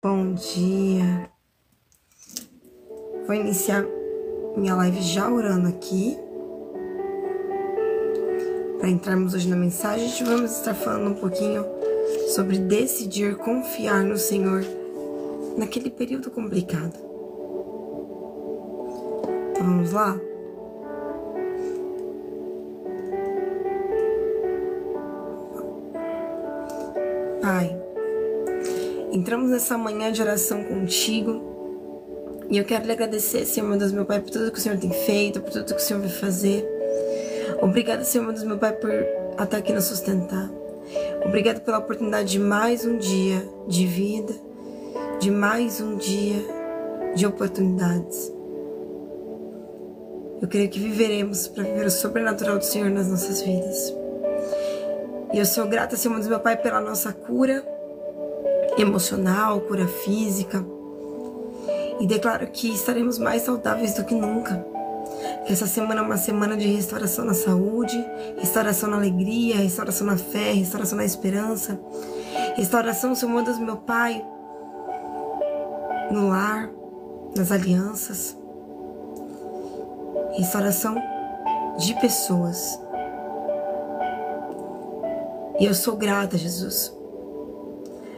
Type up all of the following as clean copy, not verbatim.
Bom dia. Vou iniciar minha live já orando aqui. Para entrarmos hoje na mensagem, vamos estar falando um pouquinho sobre decidir confiar no Senhor naquele período complicado. Então vamos lá? Pai, entramos nessa manhã de oração contigo e eu quero lhe agradecer, Senhor, meu Deus, meu Pai, por tudo que o Senhor tem feito, por tudo que o Senhor vai fazer. Obrigada, Senhor, meu Deus, meu Pai, por estar aqui nos sustentar. Obrigada pela oportunidade de mais um dia de vida, de mais um dia de oportunidades. Eu creio que viveremos para viver o sobrenatural do Senhor nas nossas vidas. E eu sou grata, Senhor, meu Deus, meu Pai, pela nossa cura emocional, cura física. E declaro que estaremos mais saudáveis do que nunca. Que essa semana é uma semana de restauração na saúde, restauração na alegria, restauração na fé, restauração na esperança, restauração, Senhor, meu Deus, meu Pai, no lar, nas alianças, restauração de pessoas. E eu sou grata, Jesus,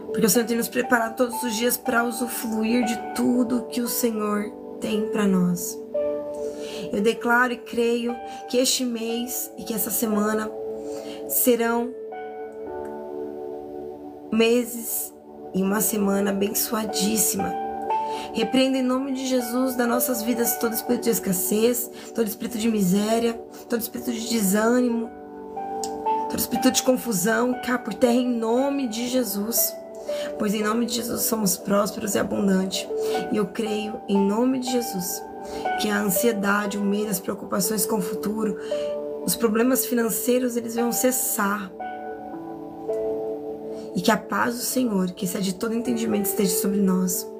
porque o Senhor tem nos preparado todos os dias para usufruir de tudo que o Senhor tem para nós. Eu declaro e creio que este mês e que essa semana serão meses e uma semana abençoadíssima. Repreenda em nome de Jesus das nossas vidas todo espírito de escassez, todo espírito de miséria, todo espírito de desânimo, todo espírito de confusão, cai por terra em nome de Jesus. Pois em nome de Jesus somos prósperos e abundantes. E eu creio em nome de Jesus que a ansiedade, o medo, as preocupações com o futuro, os problemas financeiros, eles vão cessar. E que a paz do Senhor, que excede todo entendimento, esteja sobre nós.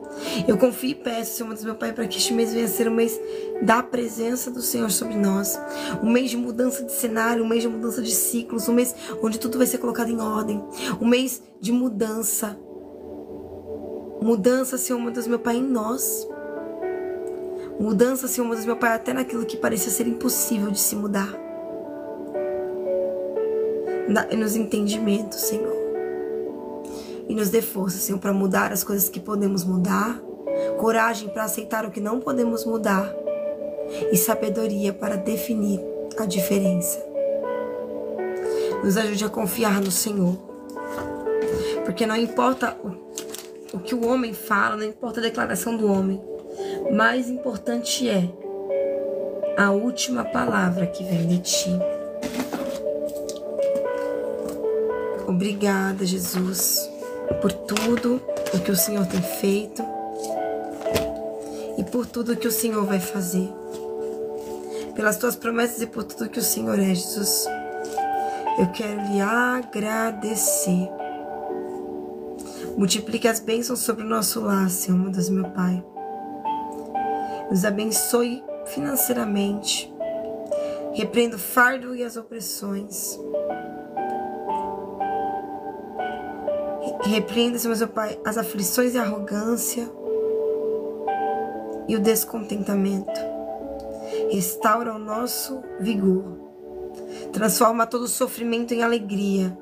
Eu confio e peço, Senhor, meu Pai, para que este mês venha a ser um mês da presença do Senhor sobre nós. Um mês de mudança de cenário, um mês de mudança de ciclos, um mês onde tudo vai ser colocado em ordem. Um mês de mudança. Mudança, Senhor, meu Deus, meu Pai, em nós. Mudança, Senhor, meu Deus, meu Pai, até naquilo que parecia ser impossível de se mudar. Nos entendimentos, Senhor. E nos dê força, Senhor, para mudar as coisas que podemos mudar. Coragem para aceitar o que não podemos mudar. E sabedoria para definir a diferença. Nos ajude a confiar no Senhor. Porque não importa o que o homem fala, não importa a declaração do homem. Mais importante é a última palavra que vem de ti. Obrigada, Jesus, por tudo o que o Senhor tem feito e por tudo que o Senhor vai fazer. Pelas tuas promessas e por tudo que o Senhor é, Jesus. Eu quero lhe agradecer. Multiplique as bênçãos sobre o nosso lar, Senhor, meu Deus, meu Pai. Nos abençoe financeiramente. Repreenda o fardo e as opressões. Repreenda, Senhor, meu Pai, as aflições e a arrogância e o descontentamento. Restaura o nosso vigor. Transforma todo o sofrimento em alegria.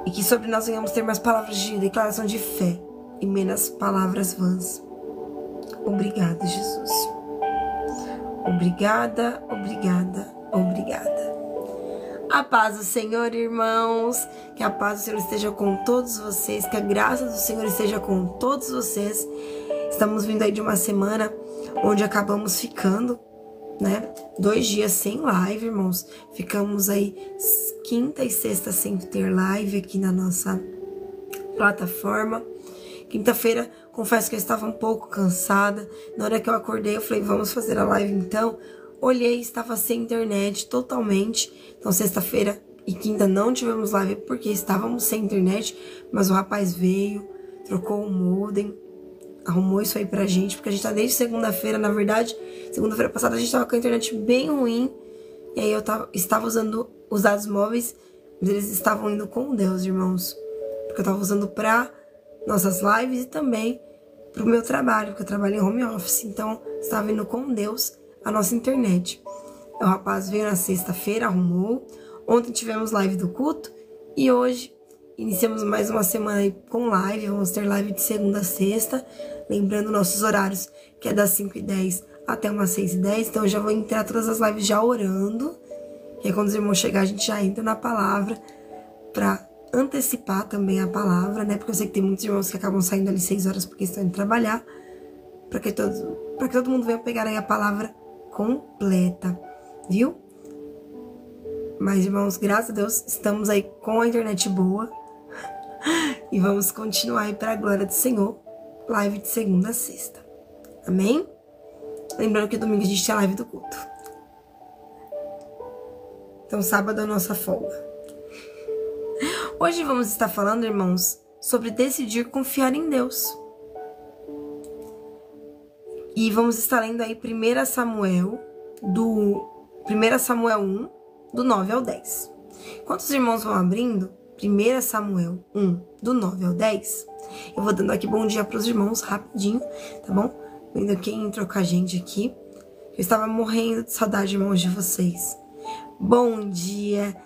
E que sobre nós venhamos ter mais palavras de declaração de fé e menos palavras vãs. Obrigada, Jesus. Obrigada, obrigada, obrigada. A paz do Senhor, irmãos. Que a paz do Senhor esteja com todos vocês. Que a graça do Senhor esteja com todos vocês. Estamos vindo aí de uma semana onde acabamos ficando, né? 2 dias sem live, irmãos. Ficamos aí quinta e sexta sem ter live aqui na nossa plataforma. Quinta-feira, confesso que eu estava um pouco cansada. Na hora que eu acordei, eu falei, vamos fazer a live então. Olhei, estava sem internet totalmente. Então, sexta-feira e quinta não tivemos live porque estávamos sem internet. Mas o rapaz veio, trocou o modem, arrumou isso aí pra gente. Porque a gente tá desde segunda-feira, na verdade, segunda-feira passada a gente tava com a internet bem ruim. E aí eu estava usando os dados móveis, mas eles estavam indo com Deus, irmãos. Porque eu tava usando pra nossas lives e também para o meu trabalho, porque eu trabalho em home office. Então, estava indo com Deus a nossa internet. O rapaz veio na sexta-feira, arrumou. Ontem tivemos live do culto e hoje iniciamos mais uma semana aí com live. Vamos ter live de segunda a sexta. Lembrando nossos horários, que é das 5h10 até umas 6h10. Então eu já vou entrar todas as lives já orando. Que é quando os irmãos chegarem, a gente já entra na palavra para antecipar também a palavra, né? Porque eu sei que tem muitos irmãos que acabam saindo ali 6 horas porque estão indo trabalhar. Para que todo mundo venha pegar aí a palavra completa, viu? Mas, irmãos, graças a Deus, estamos aí com a internet boa. E vamos continuar aí para a glória do Senhor. Live de segunda a sexta. Amém? Lembrando que domingo a gente tem a live do culto. Então, sábado é a nossa folga. Hoje vamos estar falando, irmãos, sobre decidir confiar em Deus. E vamos estar lendo aí 1 Samuel 1, do 9 ao 10. Enquanto os irmãos vão abrindo 1 Samuel 1, do 9 ao 10, eu vou dando aqui bom dia para os irmãos rapidinho, tá bom? Vendo quem entrou com a gente aqui. Eu estava morrendo de saudade, irmãos, de vocês. Bom dia,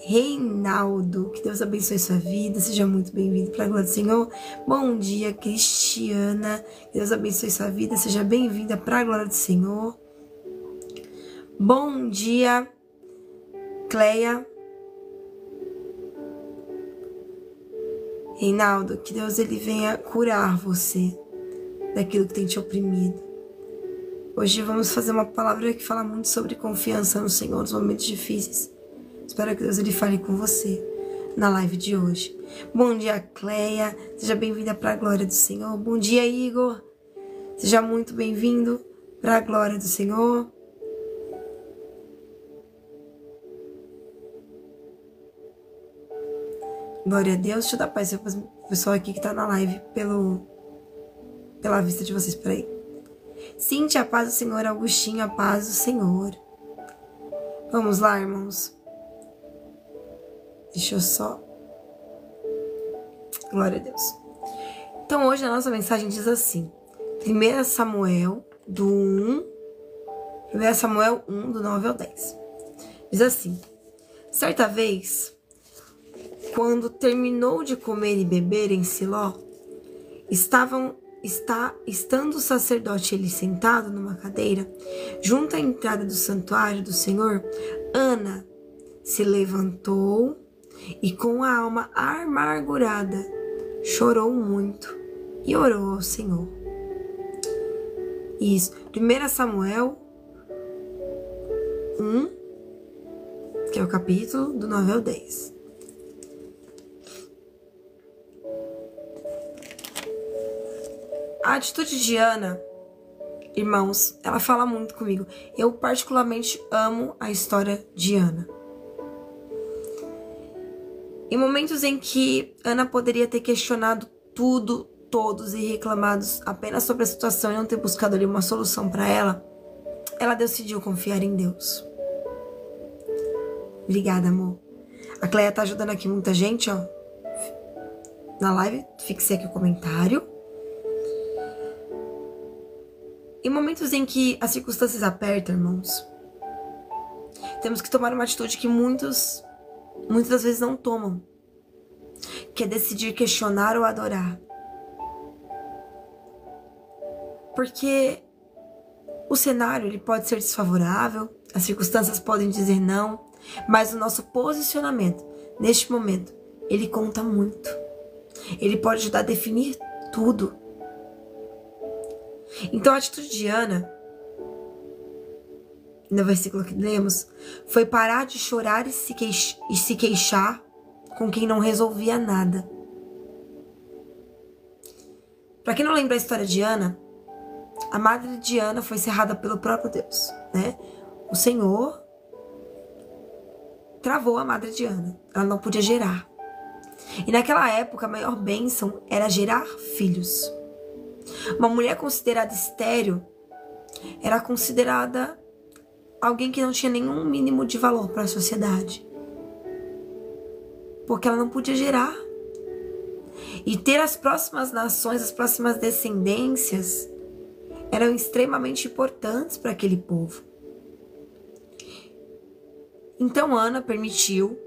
Reinaldo. Que Deus abençoe sua vida. Seja muito bem-vindo para a glória do Senhor. Bom dia, Cristiana. Que Deus abençoe sua vida. Seja bem-vinda para a glória do Senhor. Bom dia, Cleia. Reinaldo, que Deus ele venha curar você daquilo que tem te oprimido. Hoje vamos fazer uma palavra que fala muito sobre confiança no Senhor nos momentos difíceis. Espero que Deus ele fale com você na live de hoje. Bom dia, Cleia. Seja bem-vinda para a glória do Senhor. Bom dia, Igor. Seja muito bem-vindo para a glória do Senhor. Glória a Deus. Deixa eu dar paz para o pessoal aqui que está na live pela vista de vocês por aí. Cíntia, a paz do Senhor. Augustinho, a paz do Senhor. Vamos lá, irmãos. Deixa eu só... Glória a Deus. Então, hoje a nossa mensagem diz assim. 1 Samuel 1, do 9 ao 10. Diz assim. Certa vez, quando terminou de comer e beber em Siló, estando o sacerdote ele sentado numa cadeira, junto à entrada do santuário do Senhor, Ana se levantou e com a alma amargurada chorou muito e orou ao Senhor. Isso, 1 Samuel 1, que é o capítulo do 9 ao 10. A atitude de Ana, irmãos, ela fala muito comigo. Eu particularmente amo a história de Ana. Em momentos em que Ana poderia ter questionado tudo, todos e reclamado apenas sobre a situação e não ter buscado ali uma solução para ela, ela decidiu confiar em Deus. Obrigada, amor. A Cleia tá ajudando aqui muita gente, ó. Na live, fixei aqui o comentário. Em momentos em que as circunstâncias apertam, irmãos, temos que tomar uma atitude que muitas das vezes não tomam, que é decidir questionar ou adorar. Porque o cenário ele pode ser desfavorável, as circunstâncias podem dizer não, mas o nosso posicionamento neste momento, ele conta muito. Ele pode ajudar a definir tudo. Então a atitude de Ana, no versículo que lemos, foi parar de chorar e se queixar com quem não resolvia nada. Para quem não lembra a história de Ana, a madre de Ana foi cerrada pelo próprio Deus, né? O Senhor travou a madre de Ana. Ela não podia gerar. E naquela época, a maior bênção era gerar filhos. Uma mulher considerada estéril era considerada alguém que não tinha nenhum mínimo de valor para a sociedade. Porque ela não podia gerar. E ter as próximas nações, as próximas descendências, eram extremamente importantes para aquele povo. Então Ana permitiu,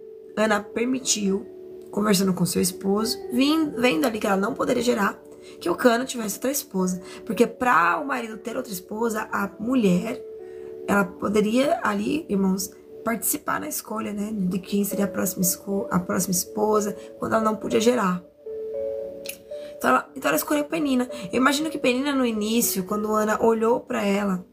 conversando com seu esposo, vendo ali que ela não poderia gerar, que o Cana tivesse outra esposa. Porque para o marido ter outra esposa, a mulher, ela poderia ali, irmãos, participar na escolha, né, de quem seria a próxima esposa, quando ela não podia gerar. Então ela escolheu Penina. Eu imagino que Penina, no início, quando Ana olhou para ela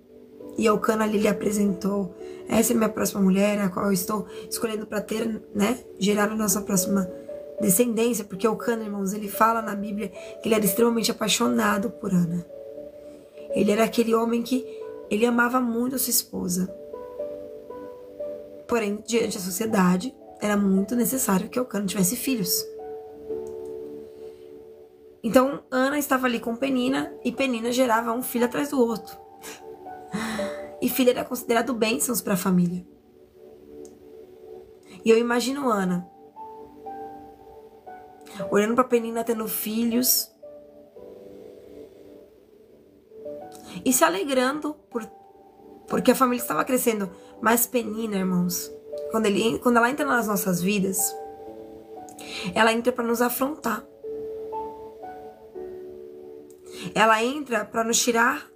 e Elcana ali lhe apresentou: essa é minha próxima mulher, a qual eu estou escolhendo para ter, né, gerar a nossa próxima descendência. Porque Elcana, irmãos, ele fala na Bíblia que ele era extremamente apaixonado por Ana. Ele era aquele homem que ele amava muito a sua esposa. Porém, diante da sociedade, era muito necessário que Elcana tivesse filhos. Então, Ana estava ali com Penina e Penina gerava um filho atrás do outro. E filho era considerado bênçãos para a família. E eu imagino Ana olhando para Penina tendo filhos e se alegrando porque a família estava crescendo. Mas Penina, irmãos, quando ela entra nas nossas vidas, ela entra para nos afrontar. Ela entra para nos tirar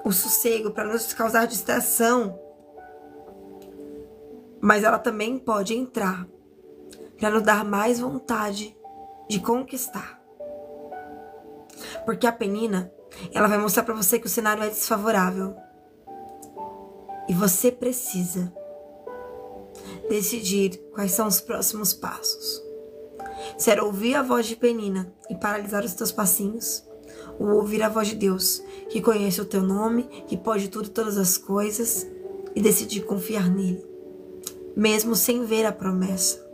o sossego, para nos causar distração. Mas ela também pode entrar para nos dar mais vontade de conquistar. Porque a Penina, ela vai mostrar para você que o cenário é desfavorável. E você precisa decidir quais são os próximos passos. Se era ouvir a voz de Penina e paralisar os teus passinhos, ou ouvir a voz de Deus, que conhece o teu nome, que pode tudo e todas as coisas, e decidir confiar nele, mesmo sem ver a promessa.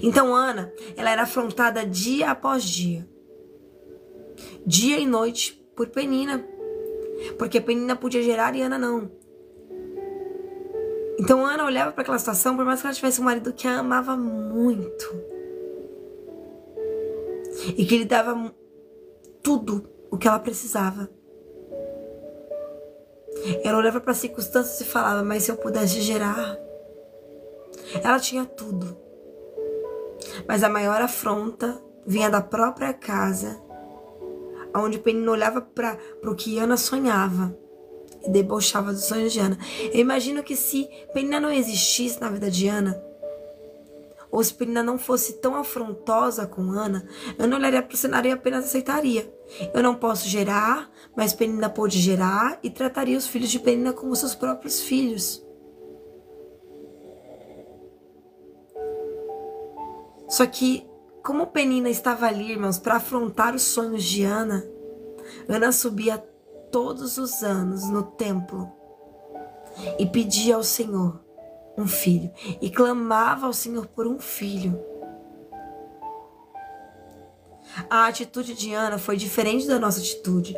Então Ana, ela era afrontada dia após dia e noite, por Penina, porque Penina podia gerar e Ana não. Então Ana olhava para aquela situação, por mais que ela tivesse um marido que a amava muito e que lhe dava tudo o que ela precisava. Ela olhava para as circunstâncias e falava: mas se eu pudesse gerar. Ela tinha tudo. Mas a maior afronta vinha da própria casa, onde Penina olhava para o que Ana sonhava e debochava dos sonhos de Ana. Eu imagino que se Penina não existisse na vida de Ana, ou se Penina não fosse tão afrontosa com Ana, Ana olharia para o cenário e apenas aceitaria. Eu não posso gerar, mas Penina pôde gerar, e trataria os filhos de Penina como seus próprios filhos. Só que, como Penina estava ali, irmãos, para afrontar os sonhos de Ana, Ana subia todos os anos no templo e pedia ao Senhor um filho, e clamava ao Senhor por um filho. A atitude de Ana foi diferente da nossa atitude.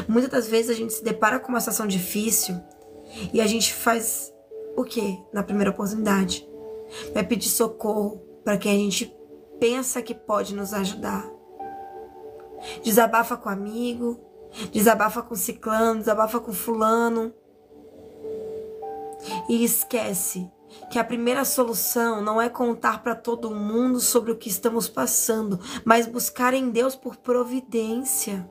Muitas das vezes a gente se depara com uma situação difícil e a gente faz o quê? Na primeira oportunidade, vai pedir socorro para quem a gente pensa que pode nos ajudar. Desabafa com amigo, desabafa com ciclano, desabafa com fulano. E esquece que a primeira solução não é contar para todo mundo sobre o que estamos passando, mas buscar em Deus por providência.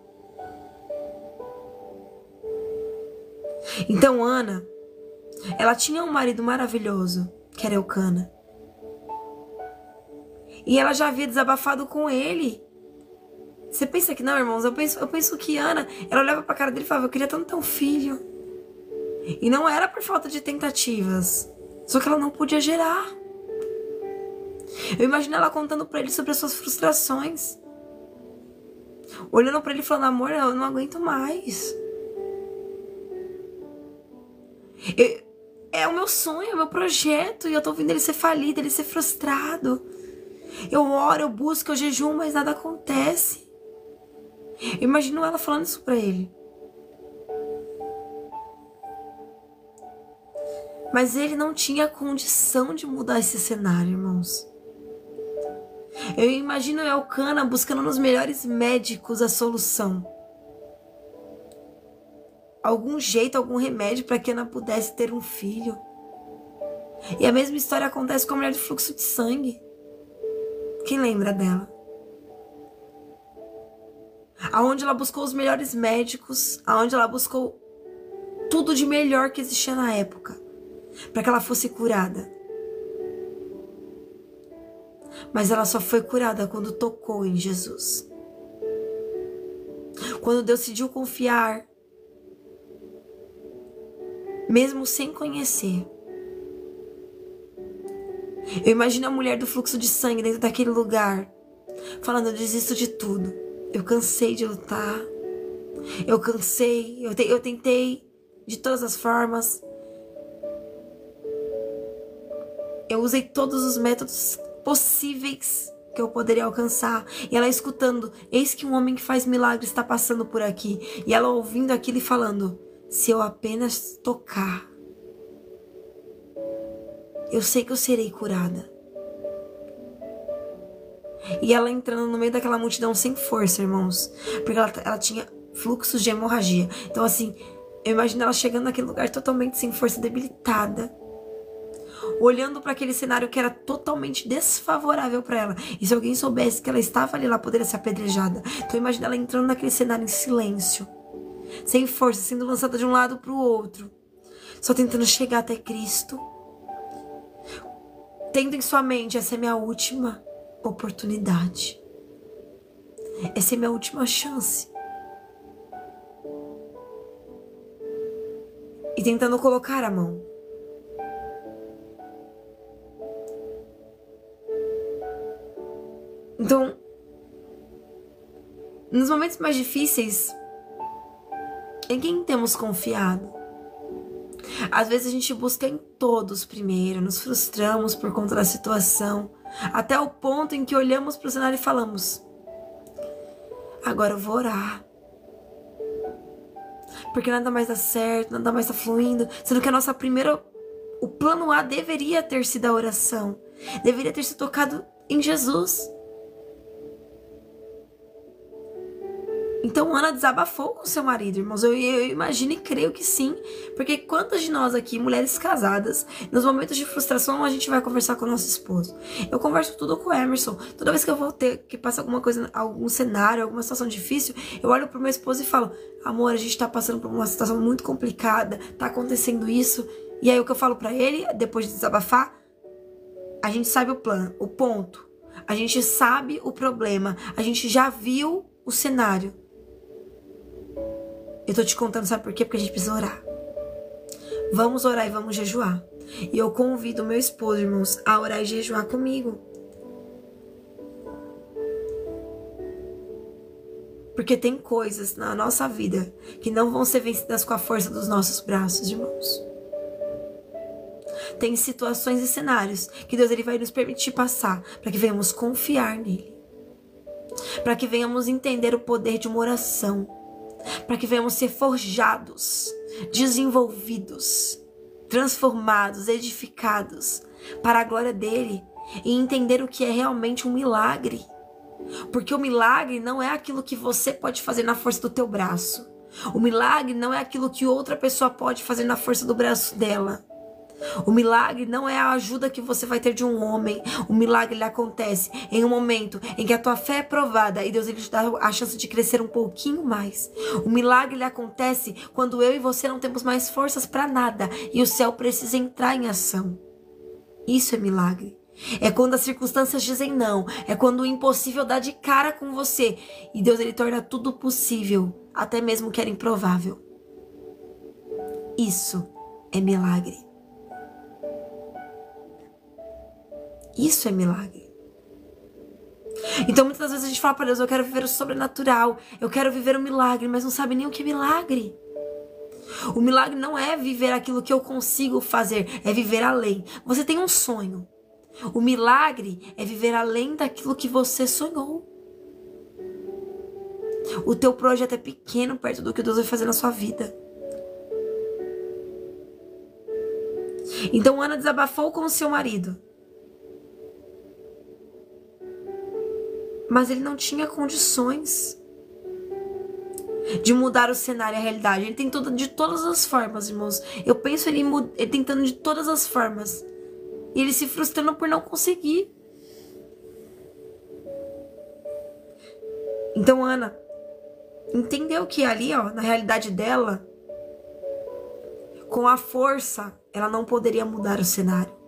Então Ana, ela tinha um marido maravilhoso, que era Elcana. E ela já havia desabafado com ele. Você pensa que não, irmãos? Eu penso que Ana, ela olhava pra cara dele e falava: eu queria tanto ter um filho. E não era por falta de tentativas, só que ela não podia gerar. Eu imagino ela contando pra ele sobre as suas frustrações, olhando pra ele e falando: amor, eu não aguento mais. É o meu sonho, é o meu projeto, e eu tô vendo ele ser falido, ele ser frustrado. Eu oro, eu busco, eu jejuo, mas nada acontece. Eu imagino ela falando isso pra ele. Mas ele não tinha condição de mudar esse cenário, irmãos. Eu imagino Elcana buscando nos melhores médicos a solução. Algum jeito, algum remédio para que Ana pudesse ter um filho. E a mesma história acontece com a mulher do fluxo de sangue. Quem lembra dela? Aonde ela buscou os melhores médicos, aonde ela buscou tudo de melhor que existia na época, para que ela fosse curada. Mas ela só foi curada quando tocou em Jesus. Quando decidiu confiar, mesmo sem conhecer. Eu imagino a mulher do fluxo de sangue dentro daquele lugar, falando: eu desisto de tudo. Eu cansei de lutar. Eu cansei. Eu tentei de todas as formas. Eu usei todos os métodos possíveis que eu poderia alcançar. E ela escutando: eis que um homem que faz milagres está passando por aqui. E ela ouvindo aquilo e falando: se eu apenas tocar, eu sei que eu serei curada. E ela entrando no meio daquela multidão sem força, irmãos. Porque ela tinha fluxos de hemorragia. Então assim, eu imagino ela chegando naquele lugar totalmente sem força, debilitada. Olhando para aquele cenário que era totalmente desfavorável para ela. E se alguém soubesse que ela estava ali, ela poderia ser apedrejada. Então imagina ela entrando naquele cenário em silêncio. Sem força, sendo lançada de um lado para o outro. Só tentando chegar até Cristo. Tendo em sua mente: essa é minha última oportunidade. Essa é minha última chance. E tentando colocar a mão. Então, nos momentos mais difíceis, em quem temos confiado? Às vezes a gente busca em todos primeiro, nos frustramos por conta da situação, até o ponto em que olhamos para o cenário e falamos: agora eu vou orar, porque nada mais dá certo, nada mais tá fluindo, sendo que a nossa primeira, o plano A deveria ter sido a oração, deveria ter sido tocado em Jesus. Então Ana desabafou com seu marido, irmãos. Eu imagino e creio que sim. Porque quantas de nós aqui, mulheres casadas, nos momentos de frustração, a gente vai conversar com o nosso esposo? Eu converso tudo com o Emerson. Toda vez que eu vou ter que passar alguma coisa, algum cenário, alguma situação difícil, eu olho pro meu esposo e falo: amor, a gente tá passando por uma situação muito complicada, tá acontecendo isso. E aí o que eu falo pra ele, depois de desabafar: a gente sabe o plano, o ponto. A gente sabe o problema. A gente já viu o cenário. Eu tô te contando, sabe por quê? Porque a gente precisa orar. Vamos orar e vamos jejuar. E eu convido o meu esposo, irmãos, a orar e jejuar comigo. Porque tem coisas na nossa vida que não vão ser vencidas com a força dos nossos braços, irmãos. Tem situações e cenários que Deus vai nos permitir passar para que venhamos confiar nele. Para que venhamos entender o poder de uma oração. Para que venhamos ser forjados, desenvolvidos, transformados, edificados para a glória dele e entender o que é realmente um milagre. Porque o milagre não é aquilo que você pode fazer na força do teu braço. O milagre não é aquilo que outra pessoa pode fazer na força do braço dela. O milagre não é a ajuda que você vai ter de um homem. O milagre ele acontece em um momento em que a tua fé é provada e Deus ele te dá a chance de crescer um pouquinho mais. O milagre ele acontece quando eu e você não temos mais forças para nada e o céu precisa entrar em ação. Isso é milagre. É quando as circunstâncias dizem não. É quando o impossível dá de cara com você e Deus ele torna tudo possível, até mesmo que era improvável. Isso é milagre. Isso é milagre. Então muitas vezes a gente fala para Deus: eu quero viver o sobrenatural, eu quero viver o milagre, mas não sabe nem o que é milagre. O milagre não é viver aquilo que eu consigo fazer, é viver além. Você tem um sonho. O milagre é viver além daquilo que você sonhou. O teu projeto é pequeno perto do que Deus vai fazer na sua vida. Então Ana desabafou com o seu marido. Mas ele não tinha condições de mudar o cenário e a realidade. Ele tentou de todas as formas, irmãos. Eu penso ele tentando de todas as formas. E ele se frustrando por não conseguir. Então Ana entendeu que ali, ó, na realidade dela, com a força, ela não poderia mudar o cenário.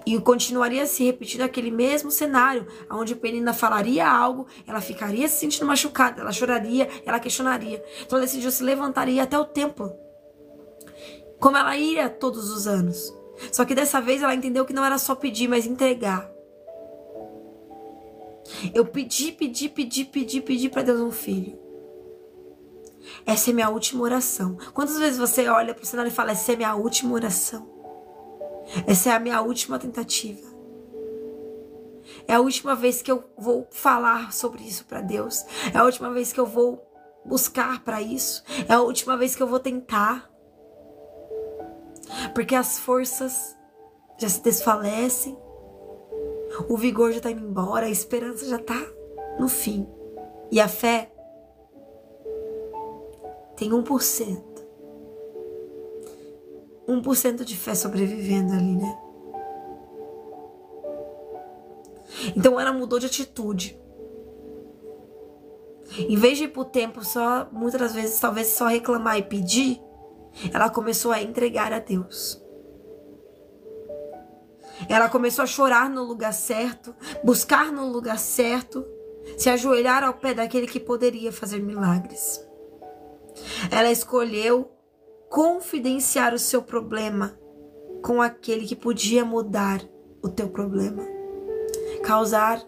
E continuaria se repetindo aquele mesmo cenário, onde a Penina falaria algo, ela ficaria se sentindo machucada, ela choraria, ela questionaria. Então ela decidiu se levantar e ir até o templo, como ela ia todos os anos. Só que dessa vez ela entendeu que não era só pedir, mas entregar. Eu pedi para Deus um filho. Essa é minha última oração. Quantas vezes você olha para o cenário e fala, essa é minha última oração? Essa é a minha última tentativa. É a última vez que eu vou falar sobre isso para Deus. É a última vez que eu vou buscar para isso. É a última vez que eu vou tentar. Porque as forças já se desfalecem. O vigor já está indo embora. A esperança já está no fim. E a fé tem 1%. 1% de fé sobrevivendo ali, né? Então ela mudou de atitude. Em vez de ir pro templo só, muitas das vezes, talvez só reclamar e pedir, ela começou a entregar a Deus. Ela começou a chorar no lugar certo, buscar no lugar certo, se ajoelhar ao pé daquele que poderia fazer milagres. Ela escolheu confidenciar o seu problema com aquele que podia mudar o teu problema, causar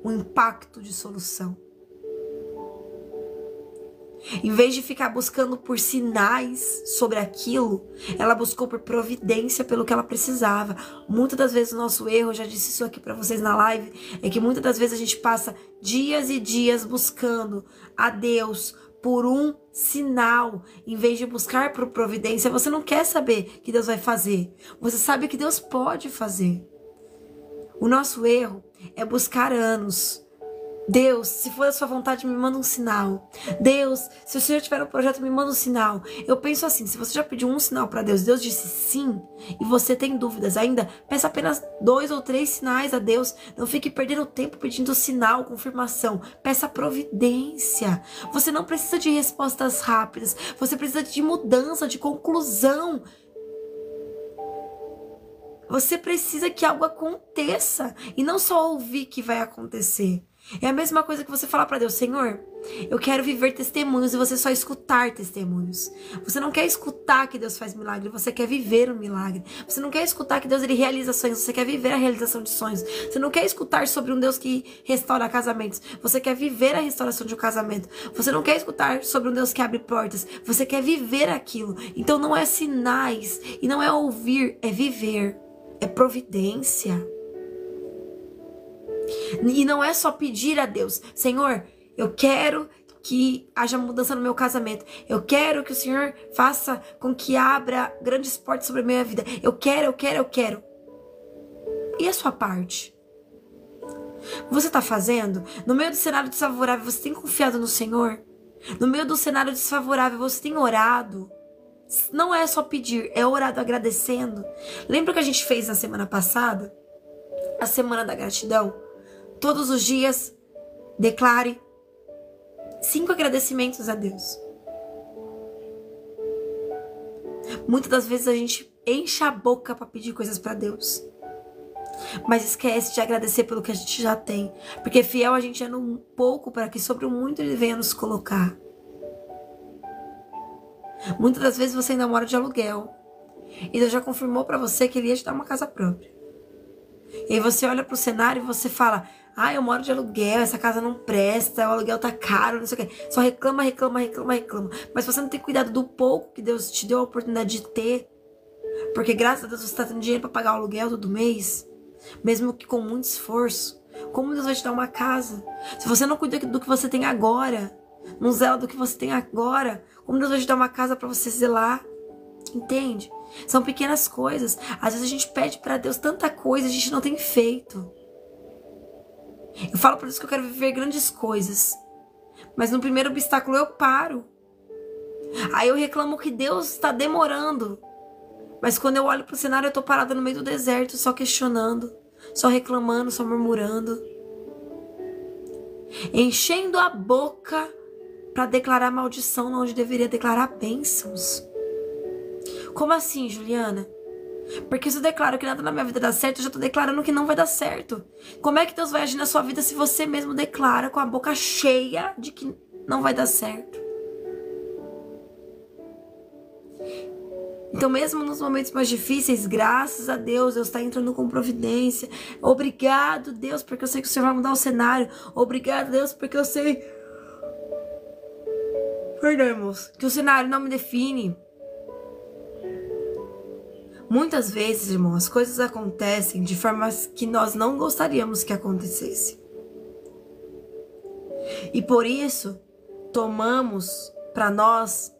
um impacto de solução. Em vez de ficar buscando por sinais sobre aquilo, ela buscou por providência pelo que ela precisava. Muitas das vezes o nosso erro, eu já disse isso aqui para vocês na live, é que muitas das vezes a gente passa dias e dias buscando a Deus por um sinal, em vez de buscar por providência. Você não quer saber que Deus vai fazer, você sabe que Deus pode fazer. O nosso erro é buscar anos. Deus, se for a sua vontade, me manda um sinal. Deus, se o Senhor tiver um projeto, me manda um sinal. Eu penso assim, se você já pediu um sinal para Deus, Deus disse sim, e você tem dúvidas ainda, peça apenas 2 ou 3 sinais a Deus. Não fique perdendo tempo pedindo sinal, confirmação. Peça providência. Você não precisa de respostas rápidas, você precisa de mudança, de conclusão. Você precisa que algo aconteça, e não só ouvir que vai acontecer. É a mesma coisa que você falar para Deus, Senhor, eu quero viver testemunhos, e você só escutar testemunhos. Você não quer escutar que Deus faz milagre, você quer viver o milagre. Você não quer escutar que Deus ele realiza sonhos, você quer viver a realização de sonhos. Você não quer escutar sobre um Deus que restaura casamentos, você quer viver a restauração de um casamento. Você não quer escutar sobre um Deus que abre portas, você quer viver aquilo. Então não é sinais, e não é ouvir, é viver, é providência. E não é só pedir a Deus, Senhor, eu quero que haja mudança no meu casamento. Eu quero que o Senhor faça com que abra grandes portas sobre a minha vida. Eu quero. E a sua parte? Você está fazendo? No meio do cenário desfavorável, você tem confiado no Senhor? No meio do cenário desfavorável, você tem orado? Não é só pedir, é orado agradecendo. Lembra o que a gente fez na semana passada? A semana da gratidão? Todos os dias, declare 5 agradecimentos a Deus. Muitas das vezes a gente enche a boca para pedir coisas para Deus, mas esquece de agradecer pelo que a gente já tem. Porque fiel a gente é no pouco, para que sobre o muito Ele venha nos colocar. Muitas das vezes você ainda mora de aluguel, e Deus já confirmou para você que Ele ia te dar uma casa própria. E aí você olha pro cenário e você fala, eu moro de aluguel, essa casa não presta, o aluguel tá caro, não sei o quê. Só reclama. Mas você não tem cuidado do pouco que Deus te deu a oportunidade de ter. Porque graças a Deus você tá tendo dinheiro para pagar o aluguel todo mês, mesmo que com muito esforço. Como Deus vai te dar uma casa? Se você não cuida do que você tem agora, não zela do que você tem agora, como Deus vai te dar uma casa para você zelar? Entende? São pequenas coisas. Às vezes a gente pede para Deus tanta coisa, a gente não tem feito. Eu falo por isso que eu quero viver grandes coisas. Mas no primeiro obstáculo eu paro. Aí eu reclamo que Deus está demorando. Mas quando eu olho pro cenário, eu tô parada no meio do deserto, só questionando, só reclamando, só murmurando. Enchendo a boca para declarar maldição onde deveria declarar bênçãos. Como assim, Juliana? Porque se eu declaro que nada na minha vida dá certo, eu já tô declarando que não vai dar certo. Como é que Deus vai agir na sua vida se você mesmo declara com a boca cheia de que não vai dar certo? Então, mesmo nos momentos mais difíceis, graças a Deus, Deus está entrando com providência. Obrigado, Deus, porque eu sei que o Senhor vai mudar o cenário. Obrigado, Deus, porque eu sei... Perdão, irmãos, que o cenário não me define. Muitas vezes, irmãos, as coisas acontecem de formas que nós não gostaríamos que acontecesse. E por isso, tomamos para nós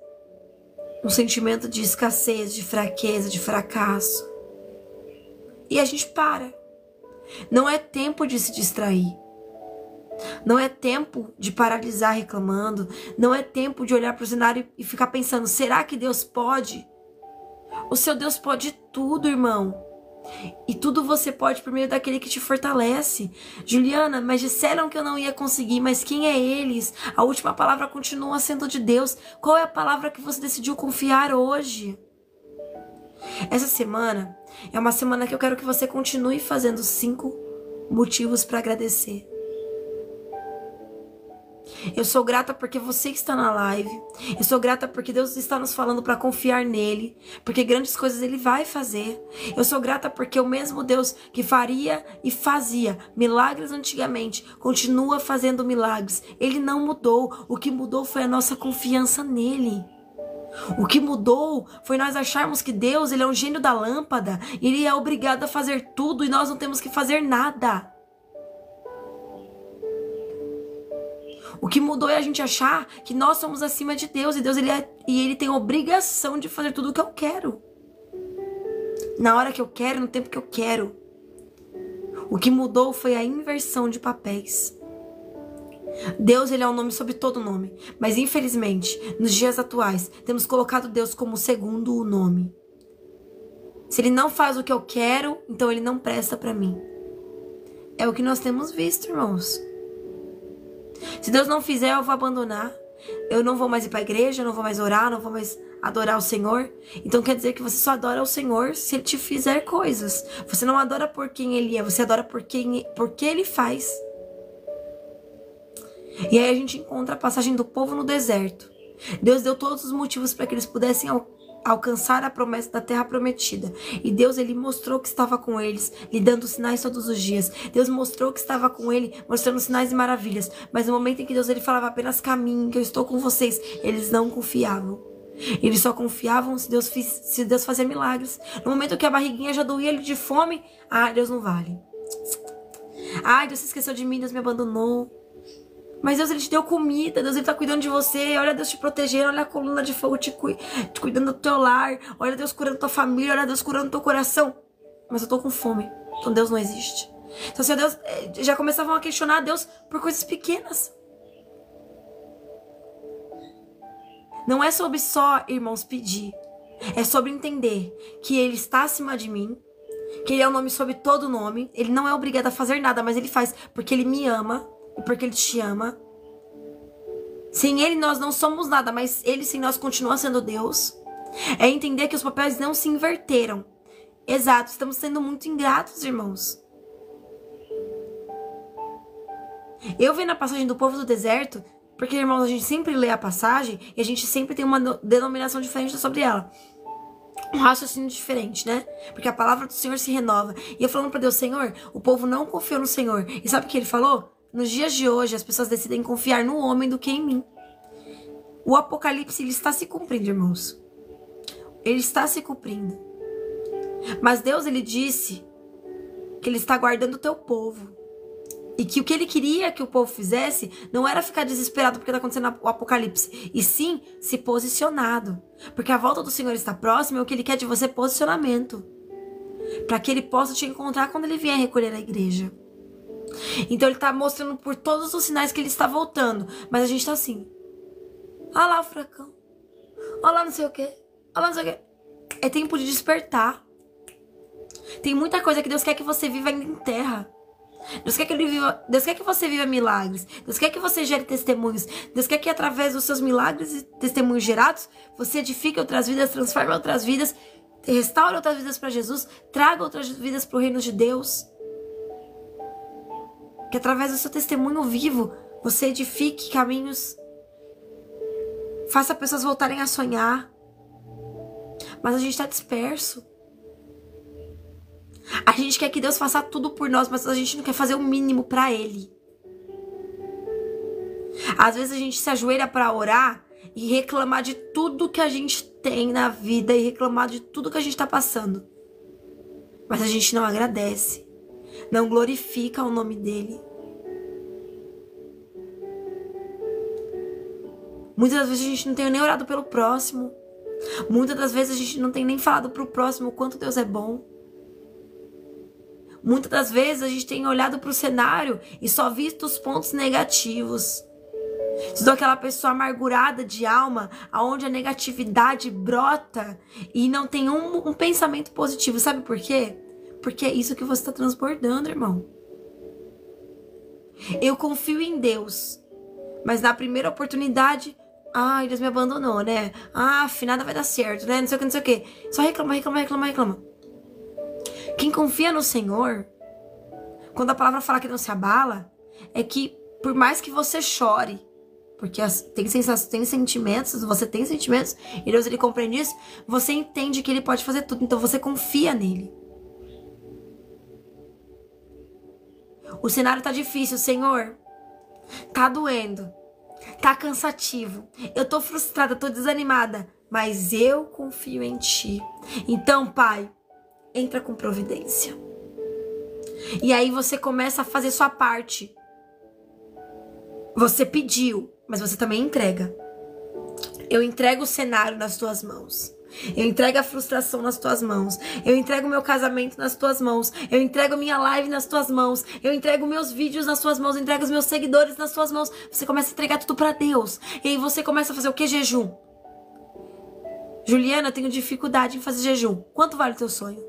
um sentimento de escassez, de fraqueza, de fracasso. E a gente para. Não é tempo de se distrair. Não é tempo de paralisar reclamando. Não é tempo de olhar para o cenário e ficar pensando, será que Deus pode? O seu Deus pode tudo, irmão. E tudo você pode por meio daquele que te fortalece. Juliana, mas disseram que eu não ia conseguir, mas quem é eles? A última palavra continua sendo de Deus. Qual é a palavra que você decidiu confiar hoje? Essa semana é uma semana que eu quero que você continue fazendo 5 motivos para agradecer. Eu sou grata porque você está na live. Eu sou grata porque Deus está nos falando para confiar nele, porque grandes coisas ele vai fazer. Eu sou grata porque o mesmo Deus que faria e fazia milagres antigamente continua fazendo milagres. Ele não mudou. O que mudou foi a nossa confiança nele. O que mudou foi nós acharmos que Deus, ele é um gênio da lâmpada, ele é obrigado a fazer tudo e nós não temos que fazer nada. O que mudou é a gente achar que nós somos acima de Deus e Deus ele tem a obrigação de fazer tudo o que eu quero. Na hora que eu quero, no tempo que eu quero. O que mudou foi a inversão de papéis. Deus, ele é um nome sobre todo nome, mas infelizmente, nos dias atuais, temos colocado Deus como segundo nome. Se ele não faz o que eu quero, então ele não presta pra mim. É o que nós temos visto, irmãos. Se Deus não fizer, eu vou abandonar. Eu não vou mais ir para a igreja, eu não vou mais orar, não vou mais adorar o Senhor. Então quer dizer que você só adora o Senhor se Ele te fizer coisas. Você não adora por quem Ele é, você adora por que Ele faz. E aí a gente encontra a passagem do povo no deserto. Deus deu todos os motivos para que eles pudessem alcançar a promessa da terra prometida. E Deus, ele mostrou que estava com eles, lhe dando sinais todos os dias. Deus mostrou que estava com ele, mostrando sinais e maravilhas. Mas no momento em que Deus, ele falava apenas caminhem, que eu estou com vocês, eles não confiavam. Eles só confiavam se Deus fazia milagres. No momento que a barriguinha já doía ele de fome, Deus não vale. Deus se esqueceu de mim, Deus me abandonou. Mas Deus, ele te deu comida, Deus, ele tá cuidando de você. Olha Deus te protegendo, olha a coluna de fogo te cuidando do teu lar. Olha Deus curando tua família, olha Deus curando teu coração. Mas eu tô com fome, então Deus não existe. Então, se Deus, já começavam a questionar Deus por coisas pequenas. Não é sobre só, irmãos, pedir. É sobre entender que ele está acima de mim, que ele é o nome sobre todo nome. Ele não é obrigado a fazer nada, mas ele faz porque ele me ama. E porque ele te ama. Sem ele nós não somos nada, mas ele sem nós continua sendo Deus. É entender que os papéis não se inverteram. Exato, estamos sendo muito ingratos, irmãos. Eu vi na passagem do povo do deserto, porque, irmãos, a gente sempre lê a passagem e a gente sempre tem uma denominação diferente sobre ela. Um raciocínio diferente, né? Porque a palavra do Senhor se renova. E eu falando pra Deus, Senhor, o povo não confiou no Senhor. E sabe o que ele falou? Nos dias de hoje, as pessoas decidem confiar no homem do que em mim. O Apocalipse, ele está se cumprindo, irmãos. Ele está se cumprindo. Mas Deus, ele disse que ele está guardando o teu povo. E que o que ele queria que o povo fizesse não era ficar desesperado porque está acontecendo o Apocalipse. E sim, se posicionado. Porque a volta do Senhor está próxima e o que ele quer de você é posicionamento. Para que ele possa te encontrar quando ele vier recolher a igreja. Então ele tá mostrando por todos os sinais que ele está voltando. Mas a gente tá assim. Olha lá o furacão. Olha lá não sei o quê. Olha lá não sei o quê. É tempo de despertar. Tem muita coisa que Deus quer que você viva ainda em terra. Deus quer que você viva milagres. Deus quer que você gere testemunhos. Deus quer que através dos seus milagres e testemunhos gerados, você edifique outras vidas, transforme outras vidas, restaure outras vidas para Jesus, traga outras vidas para o reino de Deus. Que através do seu testemunho vivo, você edifique caminhos, faça pessoas voltarem a sonhar. Mas a gente está disperso. A gente quer que Deus faça tudo por nós, mas a gente não quer fazer o mínimo para Ele. Às vezes a gente se ajoelha para orar e reclamar de tudo que a gente tem na vida e reclamar de tudo que a gente está passando. Mas a gente não agradece, não glorifica o nome dEle. Muitas das vezes a gente não tem nem orado pelo próximo. Muitas das vezes a gente não tem nem falado pro próximo o quanto Deus é bom. Muitas das vezes a gente tem olhado para o cenário e só visto os pontos negativos. Sou aquela pessoa amargurada de alma, aonde a negatividade brota e não tem um pensamento positivo. Sabe por quê? Porque é isso que você está transbordando, irmão. Eu confio em Deus, mas na primeira oportunidade, ai, Deus me abandonou, né? Ah, nada vai dar certo, né? Não sei o que, não sei o que. Só reclama. Quem confia no Senhor, quando a palavra fala que não se abala, é que por mais que você chore, porque tem sentimentos, você tem sentimentos, e Deus ele compreende isso, você entende que Ele pode fazer tudo, então você confia nele. O cenário tá difícil, Senhor, tá doendo, tá cansativo, eu tô frustrada, tô desanimada, mas eu confio em Ti. Então, Pai, entra com providência. E aí você começa a fazer sua parte. Você pediu, mas você também entrega. Eu entrego o cenário nas tuas mãos. Eu entrego a frustração nas tuas mãos. Eu entrego o meu casamento nas tuas mãos. Eu entrego minha live nas tuas mãos. Eu entrego meus vídeos nas tuas mãos. Eu entrego os meus seguidores nas tuas mãos. Você começa a entregar tudo pra Deus. E aí você começa a fazer o que? Jejum. Juliana, eu tenho dificuldade em fazer jejum. Quanto vale o teu sonho?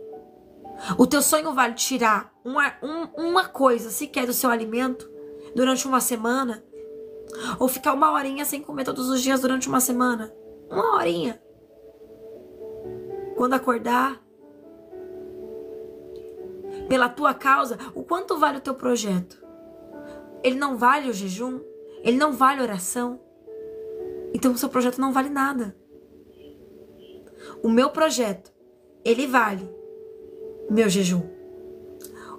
O teu sonho vale tirar uma coisa sequer do seu alimento durante uma semana? Ou ficar 1 horinha sem comer todos os dias durante uma semana? 1 horinha. Quando acordar. Pela tua causa, o quanto vale o teu projeto? Ele não vale o jejum? Ele não vale a oração? Então o seu projeto não vale nada. O meu projeto, ele vale meu jejum.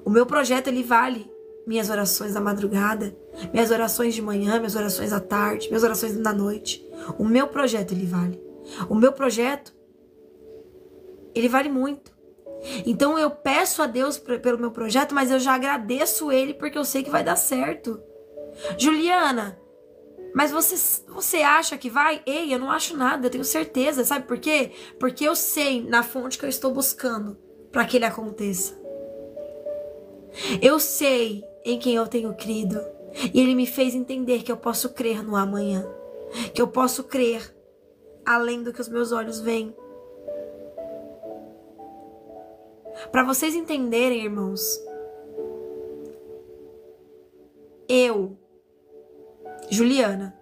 O meu projeto, ele vale minhas orações da madrugada, minhas orações de manhã, minhas orações à tarde, minhas orações da noite. O meu projeto, ele vale. O meu projeto, ele vale muito. Então eu peço a Deus pelo meu projeto, mas eu já agradeço Ele porque eu sei que vai dar certo. Juliana, mas você acha que vai? Ei, eu não acho nada, eu tenho certeza. Sabe por quê? Porque eu sei na fonte que eu estou buscando para que ele aconteça. Eu sei em quem eu tenho crido. E Ele me fez entender que eu posso crer no amanhã. Que eu posso crer além do que os meus olhos veem. Para vocês entenderem, irmãos, eu, Juliana,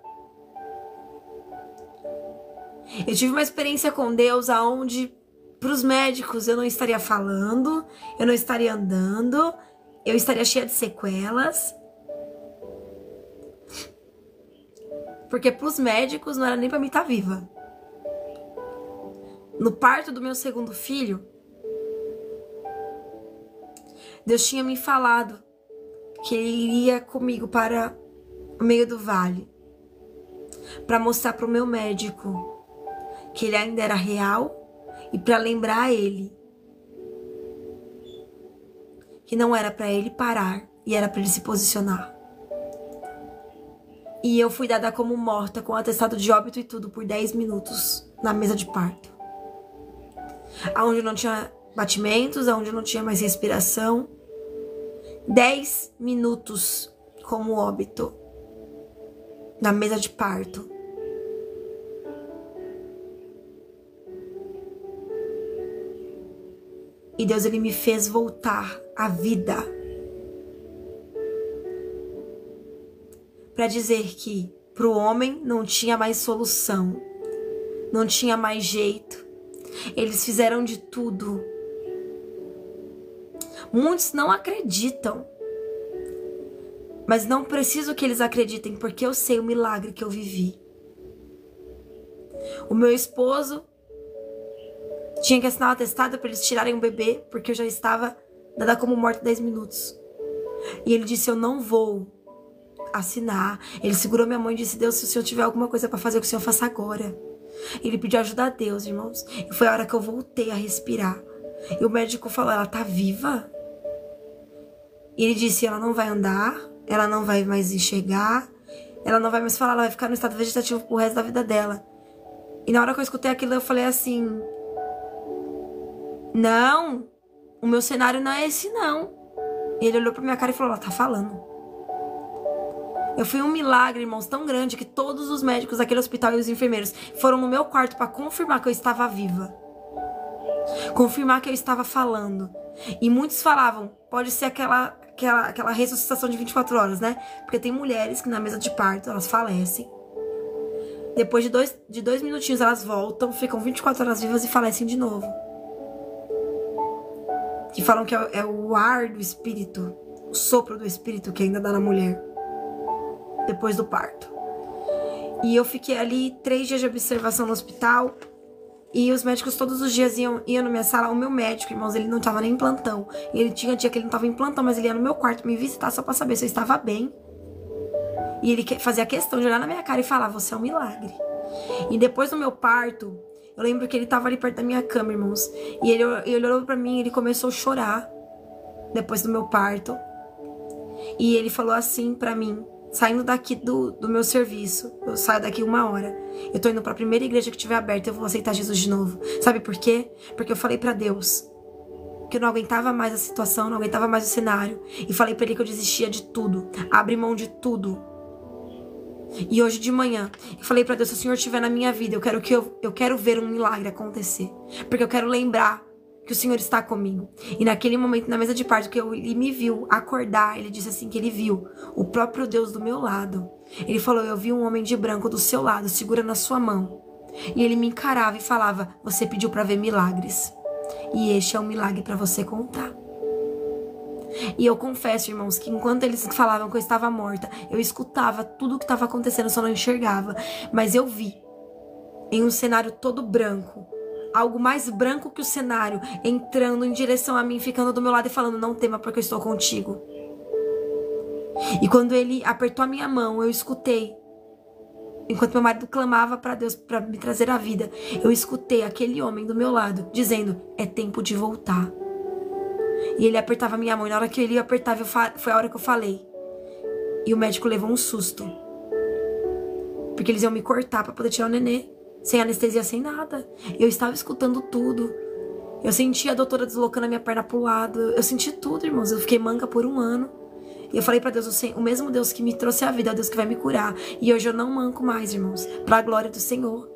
eu tive uma experiência com Deus aonde para os médicos eu não estaria falando, eu não estaria andando, eu estaria cheia de sequelas. Porque para os médicos não era nem para mim estar viva. No parto do meu segundo filho, Deus tinha me falado que Ele iria comigo para o meio do vale, para mostrar para o meu médico que Ele ainda era real e para lembrar a Ele que não era para Ele parar e era para Ele se posicionar. E eu fui dada como morta, com atestado de óbito e tudo, por 10 minutos na mesa de parto, aonde não tinha batimentos, aonde não tinha mais respiração. 10 minutos como óbito na mesa de parto. E Deus, ele me fez voltar à vida para dizer que para o homem não tinha mais solução, não tinha mais jeito. Eles fizeram de tudo. Muitos não acreditam, mas não preciso que eles acreditem, porque eu sei o milagre que eu vivi. O meu esposo tinha que assinar um atestado para eles tirarem o bebê, porque eu já estava dada como morta 10 minutos. E ele disse, eu não vou assinar. Ele segurou minha mão e disse, Deus, se o Senhor tiver alguma coisa para fazer, que o Senhor faça agora. Ele pediu ajuda a Deus, irmãos. E foi a hora que eu voltei a respirar. E o médico falou, ela tá viva? E ele disse, ela não vai andar, ela não vai mais enxergar, ela não vai mais falar, ela vai ficar no estado vegetativo pro resto da vida dela. E na hora que eu escutei aquilo, eu falei assim, não, o meu cenário não é esse não. E ele olhou pra minha cara e falou, ela tá falando. Eu fui um milagre, irmãos, tão grande que todos os médicos daquele hospital e os enfermeiros foram no meu quarto pra confirmar que eu estava viva. Confirmar que eu estava falando. E muitos falavam, pode ser aquela ressuscitação de 24 horas, né? Porque tem mulheres que na mesa de parto, elas falecem. Depois de dois minutinhos elas voltam, ficam 24 horas vivas e falecem de novo. Que falam que é o ar do espírito, o sopro do espírito que ainda dá na mulher depois do parto. E eu fiquei ali 3 dias de observação no hospital. E os médicos todos os dias iam na minha sala. O meu médico, irmãos, ele não tava nem em plantão. Ele tinha dia que ele não tava em plantão, mas ele ia no meu quarto me visitar só pra saber se eu estava bem. E ele fazia questão de olhar na minha cara e falar, você é um milagre. E depois do meu parto, eu lembro que ele tava ali perto da minha cama, irmãos. E ele olhou pra mim e ele começou a chorar depois do meu parto. E ele falou assim pra mim, saindo daqui do meu serviço, eu saio daqui 1 hora, eu tô indo pra primeira igreja que tiver aberta, eu vou aceitar Jesus de novo. Sabe por quê? Porque eu falei pra Deus que eu não aguentava mais a situação, não aguentava mais o cenário, e falei pra ele que eu desistia de tudo, abri mão de tudo. E hoje de manhã, eu falei pra Deus, se o Senhor estiver na minha vida, eu quero ver um milagre acontecer, porque eu quero lembrar que o Senhor está comigo. E naquele momento, na mesa de parto, que ele me viu acordar, ele disse assim que ele viu o próprio Deus do meu lado. Ele falou, eu vi um homem de branco do seu lado, segurando a sua mão. E ele me encarava e falava, você pediu para ver milagres. E este é um milagre para você contar. E eu confesso, irmãos, que enquanto eles falavam que eu estava morta, eu escutava tudo o que estava acontecendo, só não enxergava. Mas eu vi, em um cenário todo branco, algo mais branco que o cenário, entrando em direção a mim, ficando do meu lado e falando, não tema porque eu estou contigo. E quando ele apertou a minha mão, eu escutei, enquanto meu marido clamava para Deus para me trazer a vida, eu escutei aquele homem do meu lado, dizendo, é tempo de voltar. E ele apertava a minha mão, e na hora que ele apertava, foi a hora que eu falei. E o médico levou um susto, porque eles iam me cortar para poder tirar o nenê. Sem anestesia, sem nada. Eu estava escutando tudo. Eu senti a doutora deslocando a minha perna pro lado. Eu senti tudo, irmãos. Eu fiquei manca por 1 ano. E eu falei pra Deus, o mesmo Deus que me trouxe a vida é o Deus que vai me curar. E hoje eu não manco mais, irmãos. Pra glória do Senhor.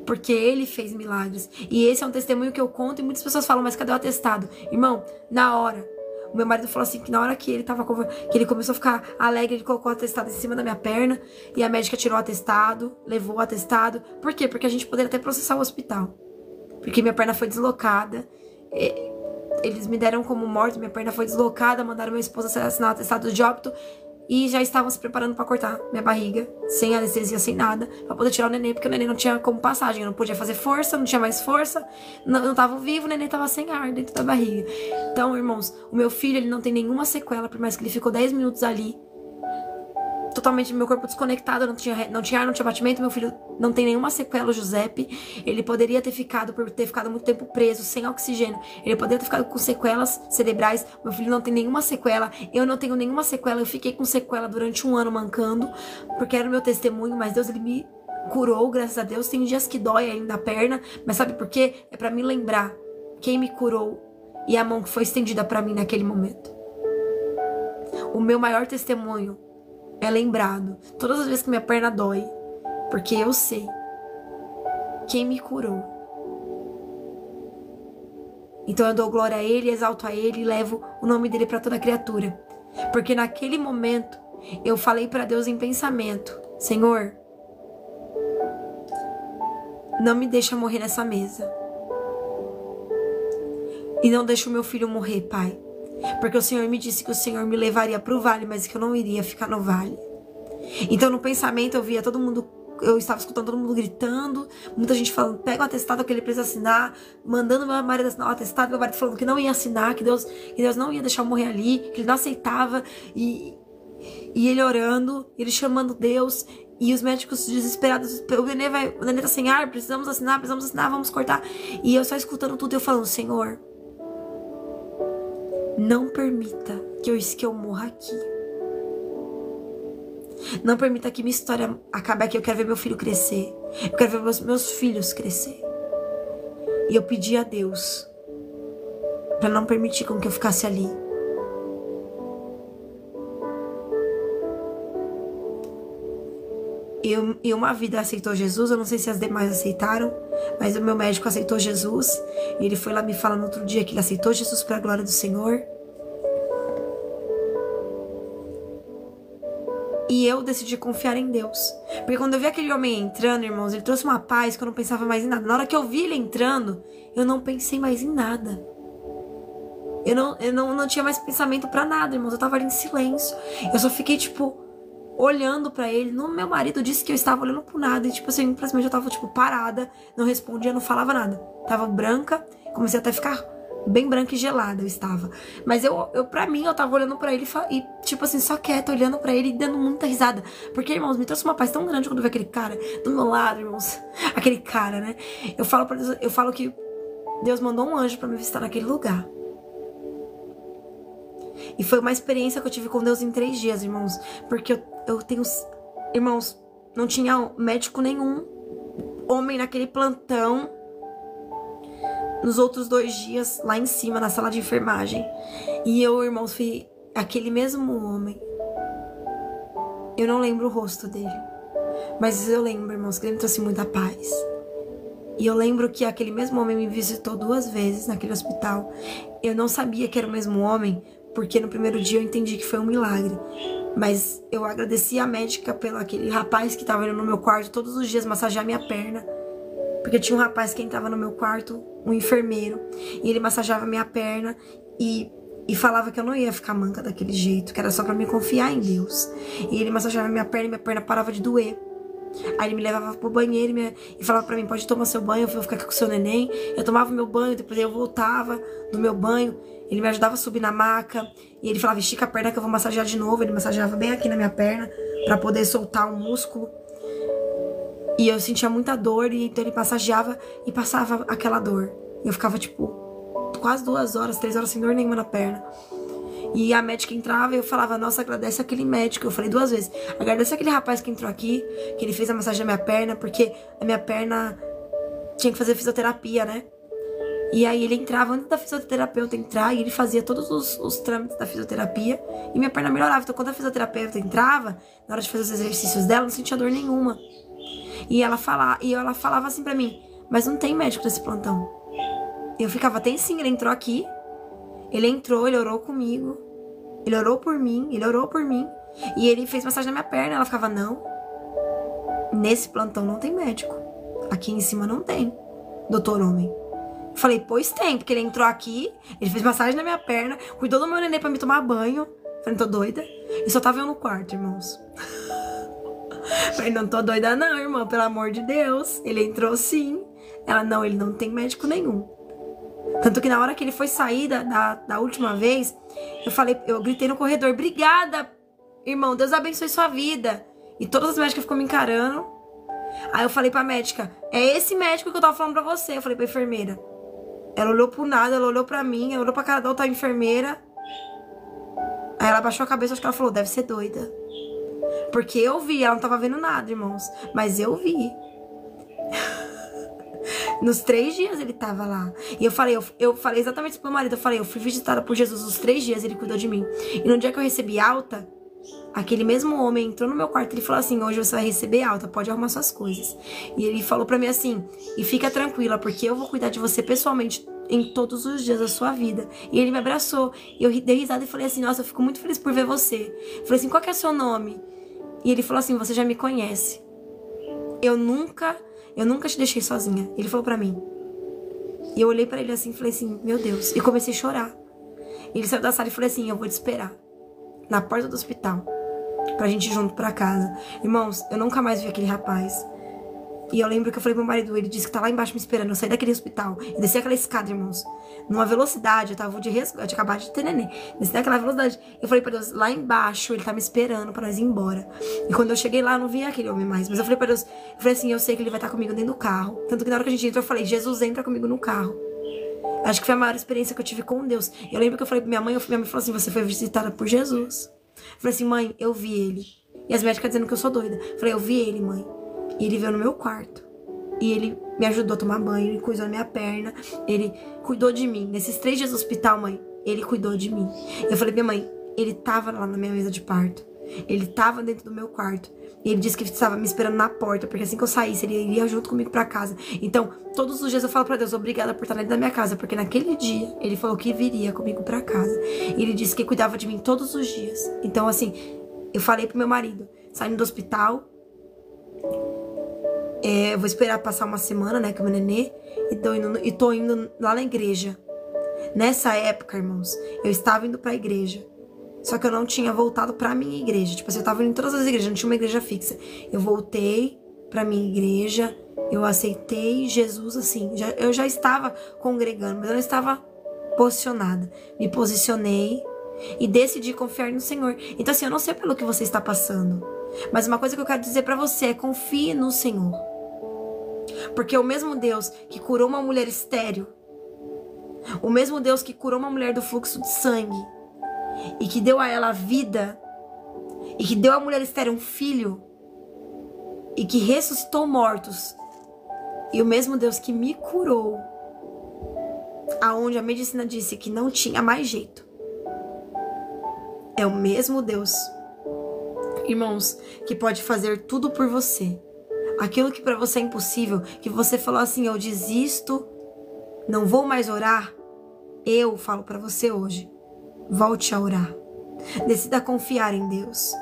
Porque Ele fez milagres. E esse é um testemunho que eu conto. E muitas pessoas falam, mas cadê o atestado? Irmão, na hora, o meu marido falou assim, que na hora que ele começou a ficar alegre, ele colocou o atestado em cima da minha perna, e a médica tirou o atestado, levou o atestado. Por quê? Porque a gente poderia até processar o hospital. Porque minha perna foi deslocada, eles me deram como morto, minha perna foi deslocada, mandaram meu esposo assinar o atestado de óbito, e já estavam se preparando pra cortar minha barriga, sem anestesia, sem nada, pra poder tirar o neném, porque o neném não tinha como passagem, eu não podia fazer força, não tinha mais força, não tava vivo, o neném tava sem ar dentro da barriga. Então, irmãos, o meu filho, ele não tem nenhuma sequela, por mais que ele ficou 10 minutos ali, totalmente meu corpo desconectado, não tinha ar, não tinha batimento. Meu filho não tem nenhuma sequela, o Giuseppe. Ele poderia ter ficado, por ter ficado muito tempo preso, sem oxigênio. Ele poderia ter ficado com sequelas cerebrais. Meu filho não tem nenhuma sequela. Eu não tenho nenhuma sequela. Eu fiquei com sequela durante 1 ano mancando, porque era o meu testemunho, mas Deus, ele me curou, graças a Deus. Tem dias que dói ainda a perna, mas sabe por quê? É pra me lembrar quem me curou e a mão que foi estendida pra mim naquele momento. O meu maior testemunho é lembrado todas as vezes que minha perna dói, porque eu sei quem me curou. Então eu dou glória a Ele, exalto a Ele e levo o nome dele para toda criatura. Porque naquele momento eu falei para Deus em pensamento: Senhor, não me deixa morrer nessa mesa. E não deixa o meu filho morrer, Pai. Porque o Senhor me disse que o Senhor me levaria para o vale, mas que eu não iria ficar no vale. Então no pensamento eu via todo mundo, eu estava escutando todo mundo gritando, muita gente falando: pega o atestado que ele precisa assinar, mandando meu marido assinar o atestado, meu marido falando que não ia assinar, que Deus não ia deixar eu morrer ali, que ele não aceitava, e ele orando, ele chamando Deus, e os médicos desesperados: o nenê tá sem ar, precisamos assinar, vamos cortar. E eu só escutando tudo, eu falando: Senhor, não permita que eu morra aqui. Não permita que minha história acabe aqui. Eu quero ver meu filho crescer. Eu quero ver meus filhos crescer. E eu pedi a Deus para não permitir com que eu ficasse ali. E uma vida aceitou Jesus. Eu não sei se as demais aceitaram, mas o meu médico aceitou Jesus. E ele foi lá me falar no outro dia que ele aceitou Jesus para a glória do Senhor. E eu decidi confiar em Deus. Porque quando eu vi aquele homem entrando, irmãos, ele trouxe uma paz que eu não pensava mais em nada. Na hora que eu vi ele entrando, eu não pensei mais em nada. Eu não tinha mais pensamento pra nada, irmãos. Eu tava ali em silêncio. Eu só fiquei, tipo, olhando pra ele. Meu marido disse que eu estava olhando pro nada. E, tipo assim, simplesmente eu tava, tipo, parada. Não respondia, não falava nada. Tava branca. Comecei até a ficar bem branca e gelada eu estava. Mas pra mim, eu tava olhando pra ele e, tipo assim, só quieta, olhando pra ele e dando muita risada. Porque, irmãos, me trouxe uma paz tão grande quando eu vi aquele cara do meu lado, irmãos. Aquele cara, né? Eu falo pra Deus, eu falo que Deus mandou um anjo pra me visitar naquele lugar. E foi uma experiência que eu tive com Deus em 3 dias, irmãos. Porque eu tenho... Irmãos, não tinha médico nenhum. Homem naquele plantão. Nos outros 2 dias, lá em cima, na sala de enfermagem. E eu, irmãos, fui aquele mesmo homem. Eu não lembro o rosto dele. Mas eu lembro, irmãos, que ele me trouxe muita paz. E eu lembro que aquele mesmo homem me visitou 2 vezes naquele hospital. Eu não sabia que era o mesmo homem, porque no primeiro dia eu entendi que foi um milagre. Mas eu agradeci a médica pelo aquele rapaz que estava indo no meu quarto todos os dias massagear minha perna. Porque tinha um rapaz que entrava no meu quarto, um enfermeiro, e ele massageava minha perna e falava que eu não ia ficar manca daquele jeito, que era só pra me confiar em Deus. E ele massageava minha perna e minha perna parava de doer. Aí ele me levava pro banheiro e falava pra mim: pode tomar seu banho, eu vou ficar aqui com o seu neném. Eu tomava meu banho, depois eu voltava do meu banho. Ele me ajudava a subir na maca. E ele falava: estica a perna que eu vou massagear de novo. Ele massageava bem aqui na minha perna pra poder soltar o músculo. E eu sentia muita dor, e então ele massageava e passava aquela dor. E eu ficava, tipo, quase 2 horas, 3 horas sem dor nenhuma na perna. E a médica entrava e eu falava: nossa, agradece aquele médico. Eu falei 2 vezes: agradece aquele rapaz que entrou aqui, que ele fez a massagem na minha perna, porque a minha perna tinha que fazer fisioterapia, né? E aí ele entrava antes da fisioterapeuta entrar, e ele fazia todos os trâmites da fisioterapia, e minha perna melhorava. Então quando a fisioterapeuta entrava, na hora de fazer os exercícios dela, eu não sentia dor nenhuma. E ela falava assim pra mim: mas não tem médico nesse plantão. Eu ficava: tem sim, ele entrou aqui. Ele entrou, ele orou comigo. Ele orou por mim, E ele fez massagem na minha perna. Ela ficava: não, nesse plantão não tem médico. Aqui em cima não tem, doutor homem. Eu falei: pois tem, porque ele entrou aqui, ele fez massagem na minha perna, cuidou do meu neném pra me tomar banho. Eu falei: tô doida? E só tava eu no quarto, irmãos. Falei: não tô doida não, irmã, pelo amor de Deus. Ele entrou sim. Ela: não, ele não tem médico nenhum. Tanto que na hora que ele foi sair da última vez, eu gritei no corredor: obrigada, irmão, Deus abençoe sua vida. E todas as médicas ficam me encarando. Aí eu falei pra médica: é esse médico que eu tava falando pra você. Eu falei pra enfermeira. Ela olhou pro nada, ela olhou pra mim, ela olhou pra cara da outra enfermeira. Aí ela baixou a cabeça, acho que ela falou: deve ser doida. Porque eu vi, ela não tava vendo nada, irmãos. Mas eu vi. Nos 3 dias ele tava lá. E eu falei exatamente isso pro meu marido. Eu falei, eu fui visitada por Jesus nos 3 dias, ele cuidou de mim. E no dia que eu recebi alta, aquele mesmo homem entrou no meu quarto, ele falou assim, hoje você vai receber alta, pode arrumar suas coisas. E ele falou pra mim assim, e fica tranquila, porque eu vou cuidar de você pessoalmente em todos os dias da sua vida. E ele me abraçou, e eu dei risada e falei assim, nossa, eu fico muito feliz por ver você. Eu falei assim, qual que é o seu nome? E ele falou assim, você já me conhece. Eu nunca te deixei sozinha. Ele falou pra mim. E eu olhei pra ele assim e falei assim, meu Deus. E comecei a chorar. Ele saiu da sala e falei assim, eu vou te esperar na porta do hospital pra gente ir junto pra casa. Irmãos, eu nunca mais vi aquele rapaz. E eu lembro que eu falei pro meu marido, ele disse que tá lá embaixo me esperando. Eu saí daquele hospital e desci aquela escada, irmãos, numa velocidade, eu tinha acabado de ter neném. Desci daquela velocidade. Eu falei pra Deus, lá embaixo ele tá me esperando pra nós ir embora. E quando eu cheguei lá, eu não vi aquele homem mais. Mas eu falei pra Deus, eu falei assim, eu sei que ele vai estar comigo dentro do carro. Tanto que na hora que a gente entrou, eu falei, Jesus, entra comigo no carro. Acho que foi a maior experiência que eu tive com Deus. Eu lembro que eu falei pra minha mãe falou assim, você foi visitada por Jesus. Eu falei assim, mãe, eu vi ele. E as médicas dizendo que eu sou doida. Eu falei, eu vi ele, mãe. E ele veio no meu quarto. E ele me ajudou a tomar banho, ele cuidou da minha perna, ele cuidou de mim. Nesses 3 dias do hospital, mãe, ele cuidou de mim. Eu falei, minha mãe, ele tava lá na minha mesa de parto. Ele tava dentro do meu quarto. E ele disse que estava me esperando na porta, porque assim que eu saísse, ele iria junto comigo pra casa. Então, todos os dias eu falo pra Deus, obrigada por estar dentro da minha casa, porque naquele dia, ele falou que viria comigo pra casa. E ele disse que cuidava de mim todos os dias. Então, assim, eu falei pro meu marido, saindo do hospital, eu vou esperar passar uma semana, né, com o meu nenê, e tô indo lá na igreja. Nessa época, irmãos, eu estava indo pra igreja. Só que eu não tinha voltado pra minha igreja. Tipo assim, eu tava indo em todas as igrejas, não tinha uma igreja fixa. Eu voltei pra minha igreja, eu aceitei Jesus, assim. Eu já estava congregando, mas eu não estava posicionada. Me posicionei e decidi confiar no Senhor. Então, assim, eu não sei pelo que você está passando. Mas uma coisa que eu quero dizer pra você é confie no Senhor. Porque o mesmo Deus que curou uma mulher estéril, o mesmo Deus que curou uma mulher do fluxo de sangue e que deu a ela vida, e que deu à mulher estéril um filho, e que ressuscitou mortos, e o mesmo Deus que me curou, aonde a medicina disse que não tinha mais jeito, é o mesmo Deus, irmãos, que pode fazer tudo por você. Aquilo que para você é impossível, que você falou assim, eu desisto, não vou mais orar, eu falo para você hoje, volte a orar. Decida confiar em Deus.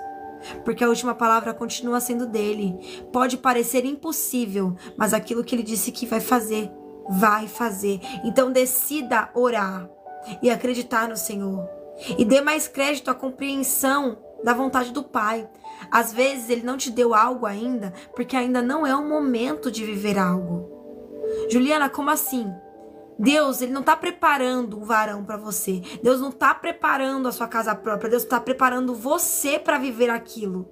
Porque a última palavra continua sendo dele. Pode parecer impossível, mas aquilo que ele disse que vai fazer, vai fazer. Então decida orar e acreditar no Senhor. E dê mais crédito à compreensão da vontade do Pai. Às vezes ele não te deu algo ainda, porque ainda não é o momento de viver algo. Juliana, como assim? Deus, ele não está preparando um varão para você. Deus não está preparando a sua casa própria. Deus está preparando você para viver aquilo.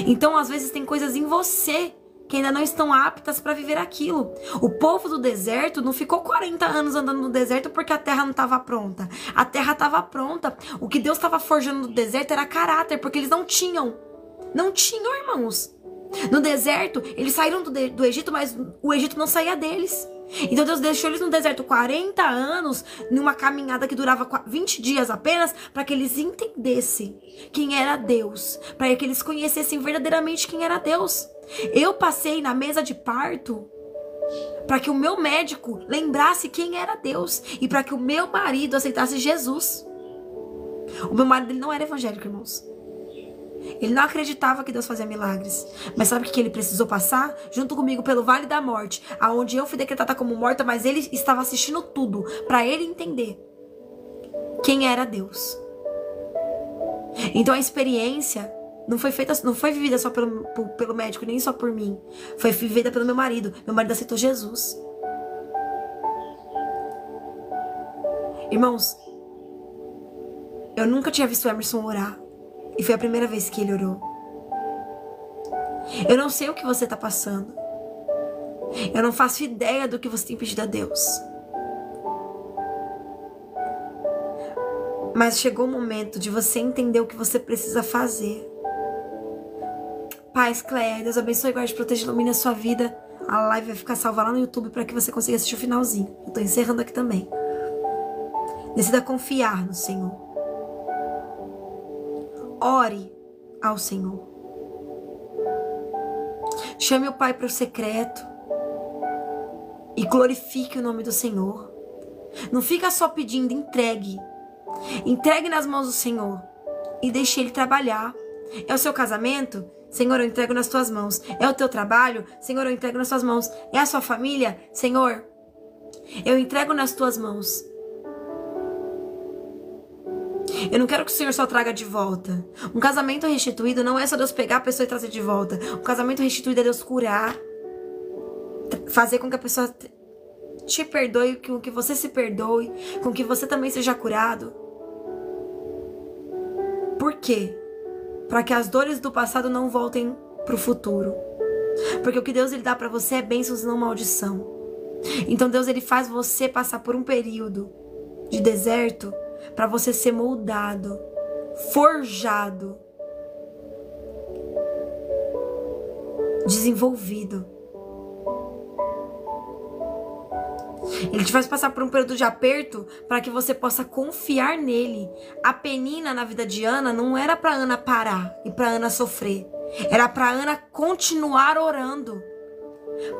Então, às vezes, tem coisas em você que ainda não estão aptas para viver aquilo. O povo do deserto não ficou 40 anos andando no deserto porque a terra não estava pronta. A terra estava pronta. O que Deus estava forjando no deserto era caráter, porque eles não tinham. Não tinham, irmãos. No deserto, eles saíram do Egito, mas o Egito não saía deles. Então Deus deixou eles no deserto 40 anos, numa caminhada que durava 20 dias apenas, para que eles entendessem quem era Deus, para que eles conhecessem verdadeiramente quem era Deus. Eu passei na mesa de parto para que o meu médico lembrasse quem era Deus e para que o meu marido aceitasse Jesus. O meu marido, ele não era evangélico, irmãos. Ele não acreditava que Deus fazia milagres. Mas sabe o que ele precisou passar? Junto comigo pelo Vale da Morte, aonde eu fui decretada como morta, mas ele estava assistindo tudo para ele entender quem era Deus. Então a experiência não foi vivida só pelo médico, nem só por mim. Foi vivida pelo meu marido. Meu marido aceitou Jesus. Irmãos, eu nunca tinha visto o Emerson orar. E foi a primeira vez que ele orou. Eu não sei o que você está passando. Eu não faço ideia do que você tem pedido a Deus. Mas chegou o momento de você entender o que você precisa fazer. Paz, Cléia, Deus abençoe, guarde, proteja e ilumine a sua vida. A live vai ficar salva lá no YouTube para que você consiga assistir o finalzinho. Eu tô encerrando aqui também. Decida confiar no Senhor. Ore ao Senhor. Chame o Pai para o secreto e glorifique o nome do Senhor. Não fica só pedindo, entregue. Entregue nas mãos do Senhor e deixe Ele trabalhar. É o seu casamento? Senhor, eu entrego nas tuas mãos. É o teu trabalho? Senhor, eu entrego nas tuas mãos. É a sua família? Senhor, eu entrego nas tuas mãos. Eu não quero que o Senhor só traga de volta. Um casamento restituído não é só Deus pegar a pessoa e trazer de volta. Um casamento restituído é Deus curar, fazer com que a pessoa te perdoe, com que você se perdoe, com que você também seja curado. Por quê? Para que as dores do passado não voltem para o futuro. Porque o que Deus ele dá para você é bênçãos, não maldição. Então Deus ele faz você passar por um período de deserto para você ser moldado, forjado, desenvolvido. Ele te faz passar por um período de aperto para que você possa confiar nele. A penina na vida de Ana não era para Ana parar e para Ana sofrer. Era para Ana continuar orando.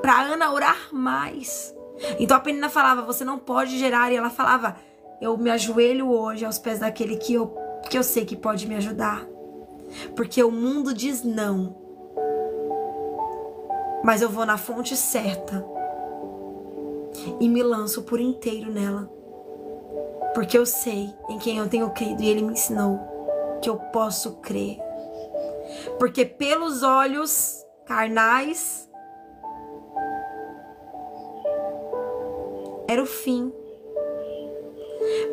Para Ana orar mais. Então a penina falava, você não pode gerar. E ela falava, eu me ajoelho hoje aos pés daquele que eu sei que pode me ajudar. Porque o mundo diz não. Mas eu vou na fonte certa. E me lanço por inteiro nela. Porque eu sei em quem eu tenho crido. E Ele me ensinou que eu posso crer. Porque pelos olhos carnais era o fim.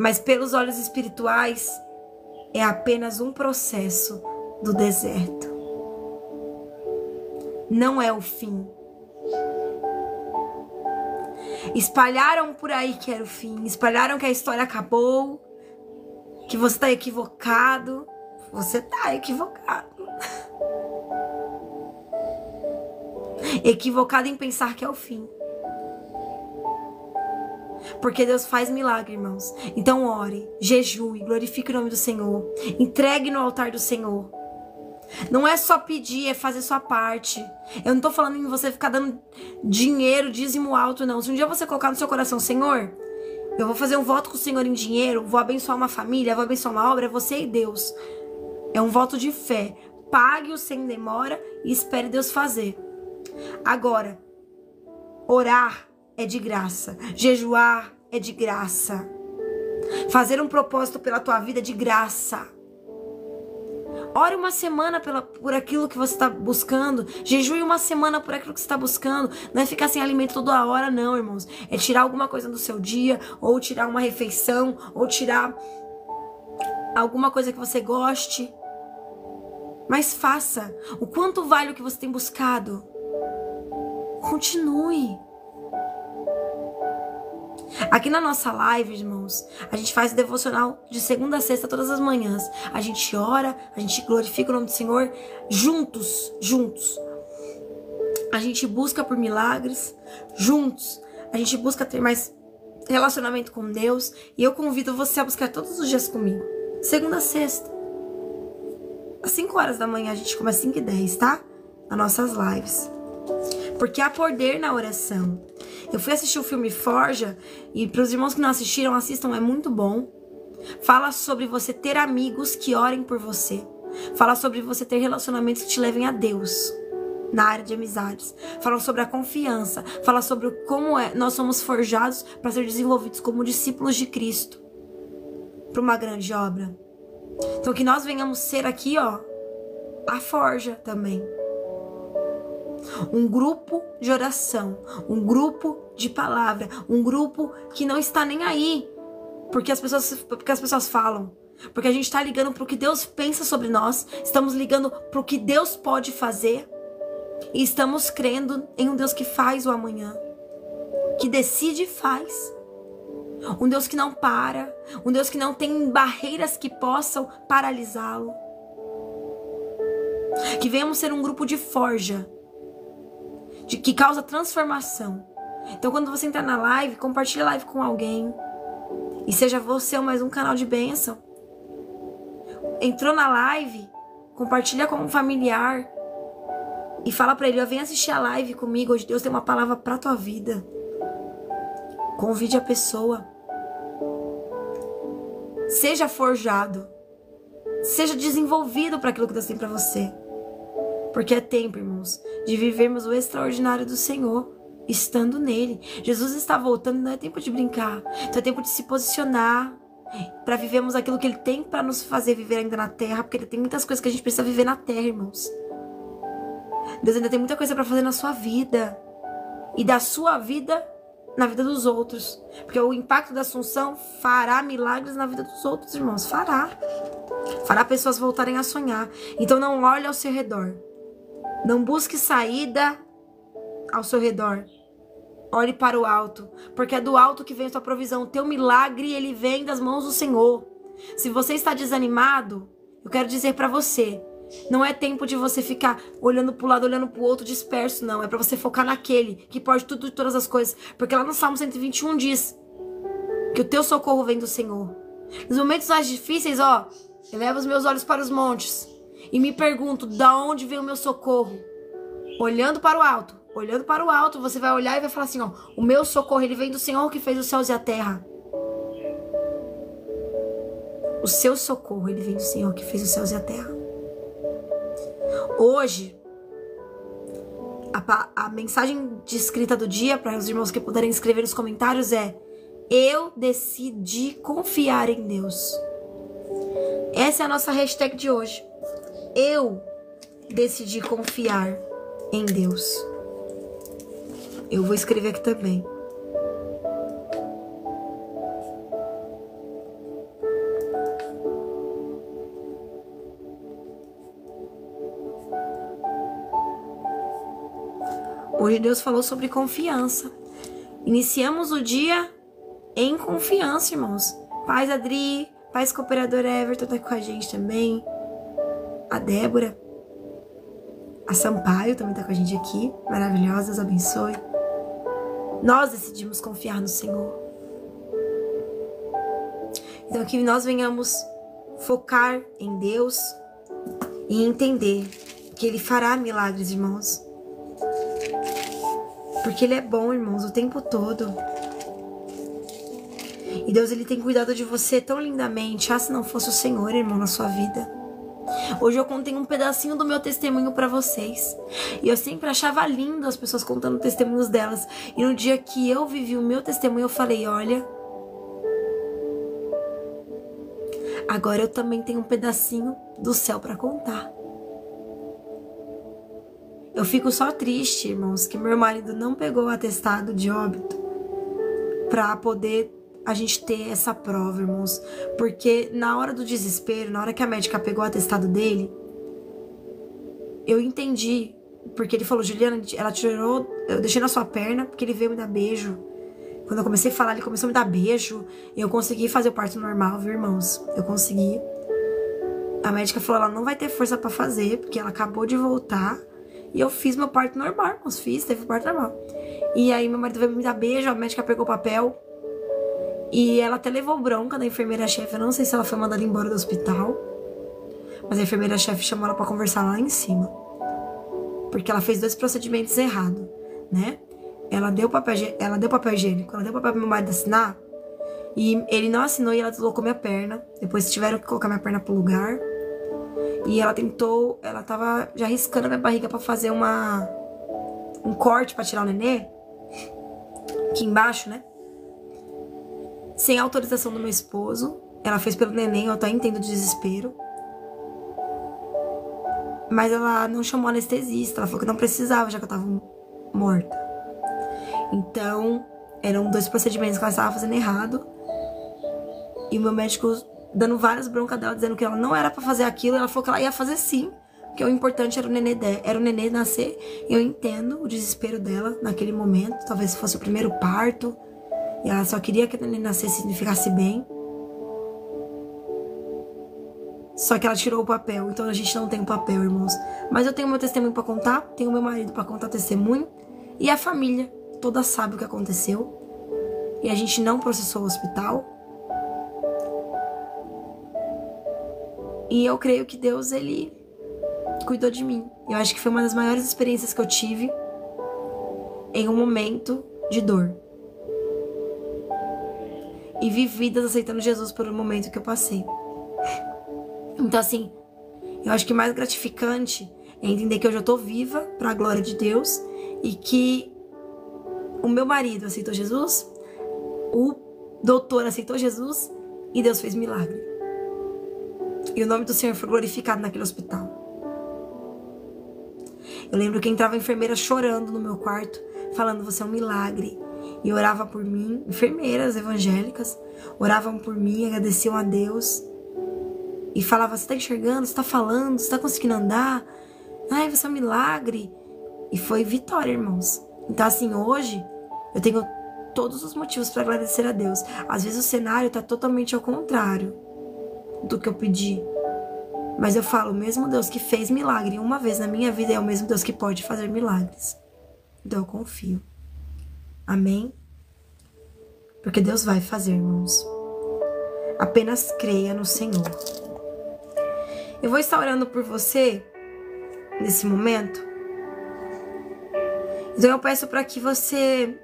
Mas pelos olhos espirituais é apenas um processo do deserto. Não é o fim. Espalharam por aí que era o fim. Espalharam que a história acabou. Que você está equivocado. Você está equivocado. Equivocado em pensar que é o fim. Porque Deus faz milagre, irmãos. Então ore, jejue, glorifique o nome do Senhor. Entregue no altar do Senhor. Não é só pedir, é fazer sua parte. Eu não tô falando em você ficar dando dinheiro, dízimo alto, não. Se um dia você colocar no seu coração, Senhor, eu vou fazer um voto com o Senhor em dinheiro, vou abençoar uma família, vou abençoar uma obra, é você e Deus. É um voto de fé. Pague-o sem demora e espere Deus fazer. Agora, orar é de graça. Jejuar é de graça. Fazer um propósito pela tua vida é de graça. Ore uma semana por aquilo que você está buscando. Jejue uma semana por aquilo que você está buscando. Não é ficar sem alimento toda hora, não, irmãos. É tirar alguma coisa do seu dia, ou tirar uma refeição, ou tirar alguma coisa que você goste. Mas faça. O quanto vale o que você tem buscado? Continue. Aqui na nossa live, irmãos, a gente faz o devocional de segunda a sexta, todas as manhãs. A gente ora, a gente glorifica o nome do Senhor juntos. A gente busca por milagres juntos. A gente busca ter mais relacionamento com Deus. E eu convido você a buscar todos os dias comigo. Segunda a sexta. Às 5 horas da manhã, a gente começa às 5h10, tá? As nossas lives. Porque há poder na oração. Eu fui assistir o filme Forja, e para os irmãos que não assistiram, assistam, é muito bom. Fala sobre você ter amigos que orem por você. Fala sobre você ter relacionamentos que te levem a Deus, na área de amizades. Fala sobre a confiança. Fala sobre como nós somos forjados para ser desenvolvidos como discípulos de Cristo, para uma grande obra. Então que nós venhamos ser aqui, ó, a forja também. Um grupo de oração, um grupo de palavra, um grupo que não está nem aí porque as pessoas falam, porque a gente está ligando para o que Deus pensa sobre nós, estamos ligando para o que Deus pode fazer e estamos crendo em um Deus que faz o amanhã, que decide e faz, um Deus que não para, um Deus que não tem barreiras que possam paralisá-lo. Que venhamos ser um grupo de forja, que causa transformação. Então, quando você entrar na live, compartilhe a live com alguém. E seja você mais um canal de bênção. Entrou na live, compartilha com um familiar. E fala pra ele, vem assistir a live comigo. Hoje Deus tem uma palavra pra tua vida. Convide a pessoa. Seja forjado. Seja desenvolvido para aquilo que Deus tem pra você. Porque é tempo, irmãos, de vivermos o extraordinário do Senhor, estando nele. Jesus está voltando, não é tempo de brincar. Então é tempo de se posicionar para vivermos aquilo que ele tem para nos fazer viver ainda na terra, porque ele tem muitas coisas que a gente precisa viver na terra, irmãos. Deus ainda tem muita coisa para fazer na sua vida e da sua vida na vida dos outros, porque o impacto da Assunção fará milagres na vida dos outros, irmãos. Fará pessoas voltarem a sonhar. Então não olhe ao seu redor, não busque saída ao seu redor. Olhe para o alto, porque é do alto que vem a sua provisão. O teu milagre, ele vem das mãos do Senhor. Se você está desanimado, eu quero dizer para você, não é tempo de você ficar olhando para o lado, olhando para o outro, disperso, não. É para você focar naquele que pode tudo e todas as coisas. Porque lá no Salmo 121 diz que o teu socorro vem do Senhor. Nos momentos mais difíceis, elevo os meus olhos para os montes e me pergunto, da onde vem o meu socorro? Olhando para o alto. Olhando para o alto, você vai olhar e vai falar assim, o meu socorro, ele vem do Senhor que fez os céus e a terra. O seu socorro, ele vem do Senhor que fez os céus e a terra. Hoje, a mensagem de escrita do dia, para os irmãos que puderem escrever nos comentários, é: eu decidi confiar em Deus. Essa é a nossa hashtag de hoje. Eu decidi confiar em Deus. Eu vou escrever aqui também. Hoje Deus falou sobre confiança. Iniciamos o dia em confiança, irmãos. Paz Adri, Paz Cooperador Everton tá com a gente também. A Débora. A Sampaio também tá com a gente aqui. Maravilhosa, Deus abençoe. Nós decidimos confiar no Senhor. Então que nós venhamos focar em Deus e entender que Ele fará milagres, irmãos. Porque Ele é bom, irmãos, o tempo todo. E Deus, Ele tem cuidado de você tão lindamente. Se não fosse o Senhor, irmão, na sua vida. Hoje eu contei um pedacinho do meu testemunho pra vocês. E eu sempre achava lindo as pessoas contando testemunhos delas. E no dia que eu vivi o meu testemunho, eu falei, olha, agora eu também tenho um pedacinho do céu pra contar. Eu fico só triste, irmãos, que meu marido não pegou o atestado de óbito pra poder a gente ter essa prova, irmãos. Porque na hora do desespero, na hora que a médica pegou o atestado dele, eu entendi. Porque ele falou, Juliana, ela tirou, eu deixei na sua perna porque ele veio me dar beijo. Quando eu comecei a falar, ele começou a me dar beijo. E eu consegui fazer o parto normal, viu, irmãos? Eu consegui. A médica falou, ela não vai ter força pra fazer, porque ela acabou de voltar. E eu fiz meu parto normal, irmãos. Teve o parto normal. E aí meu marido veio me dar beijo, a médica pegou o papel. E ela até levou bronca da enfermeira-chefe. Eu não sei se ela foi mandada embora do hospital, mas a enfermeira-chefe chamou ela pra conversar lá em cima. Porque ela fez 2 procedimentos errados, né? Ela deu papel higiênico. Ela deu papel pro meu marido assinar. E ele não assinou e ela deslocou minha perna. Depois tiveram que colocar minha perna pro lugar. E ela tentou... Ela tava já riscando a minha barriga pra fazer um corte pra tirar o nenê. Aqui embaixo, né? Sem autorização do meu esposo. Ela fez pelo neném, eu até entendo o desespero. Mas ela não chamou anestesista. Ela falou que não precisava, já que eu tava morta. Então, eram 2 procedimentos que ela estava fazendo errado. E o meu médico dando várias broncas dela, dizendo que ela não era pra fazer aquilo. Ela falou que ela ia fazer sim, porque o importante era o nenê nascer. E eu entendo o desespero dela naquele momento. Talvez fosse o primeiro parto. E ela só queria que o neném nascesse e ficasse bem. Só que ela tirou o papel. Então a gente não tem o papel, irmãos. Mas eu tenho meu testemunho pra contar. Tenho meu marido pra contar testemunho. E a família toda sabe o que aconteceu. E a gente não processou o hospital. E eu creio que Deus, Ele cuidou de mim. Eu acho que foi uma das maiores experiências que eu tive em um momento de dor. E vi vidas aceitando Jesus por um momento que eu passei. Então, assim, eu acho que mais gratificante é entender que hoje eu tô viva para a glória de Deus e que o meu marido aceitou Jesus, o doutor aceitou Jesus e Deus fez milagre. E o nome do Senhor foi glorificado naquele hospital. Eu lembro que entrava a enfermeira chorando no meu quarto, falando: você é um milagre. E orava por mim, enfermeiras evangélicas oravam por mim, agradeciam a Deus. E falava: você tá enxergando, você tá falando, você tá conseguindo andar. Ai, você é um milagre. E foi vitória, irmãos. Então, assim, hoje eu tenho todos os motivos para agradecer a Deus. Às vezes o cenário tá totalmente ao contrário do que eu pedi. Mas eu falo, o mesmo Deus que fez milagre uma vez na minha vida é o mesmo Deus que pode fazer milagres. Então eu confio. Amém? Porque Deus vai fazer, irmãos. Apenas creia no Senhor. Eu vou estar orando por você nesse momento. Então eu peço para que você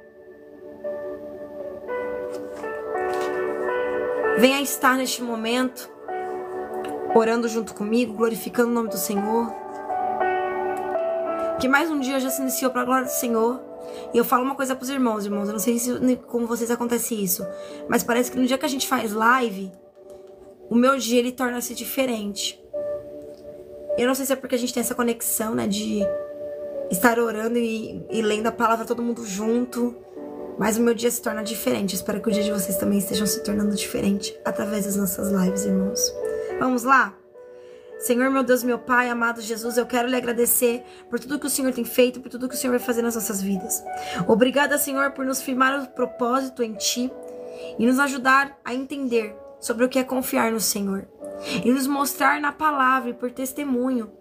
venha estar neste momento orando junto comigo, glorificando o nome do Senhor. Que mais um dia já se iniciou para a glória do Senhor. E eu falo uma coisa pros irmãos, eu não sei como vocês acontece isso, mas parece que no dia que a gente faz live, o meu dia ele torna-se diferente. Eu não sei se é porque a gente tem essa conexão, né, de estar orando e lendo a palavra todo mundo junto, mas o meu dia se torna diferente. Eu espero que o dia de vocês também estejam se tornando diferente através das nossas lives, irmãos. Vamos lá? Senhor, meu Deus, meu Pai, amado Jesus, eu quero lhe agradecer por tudo que o Senhor tem feito, por tudo que o Senhor vai fazer nas nossas vidas. Obrigada, Senhor, por nos firmar o propósito em Ti e nos ajudar a entender sobre o que é confiar no Senhor. E nos mostrar na palavra e por testemunho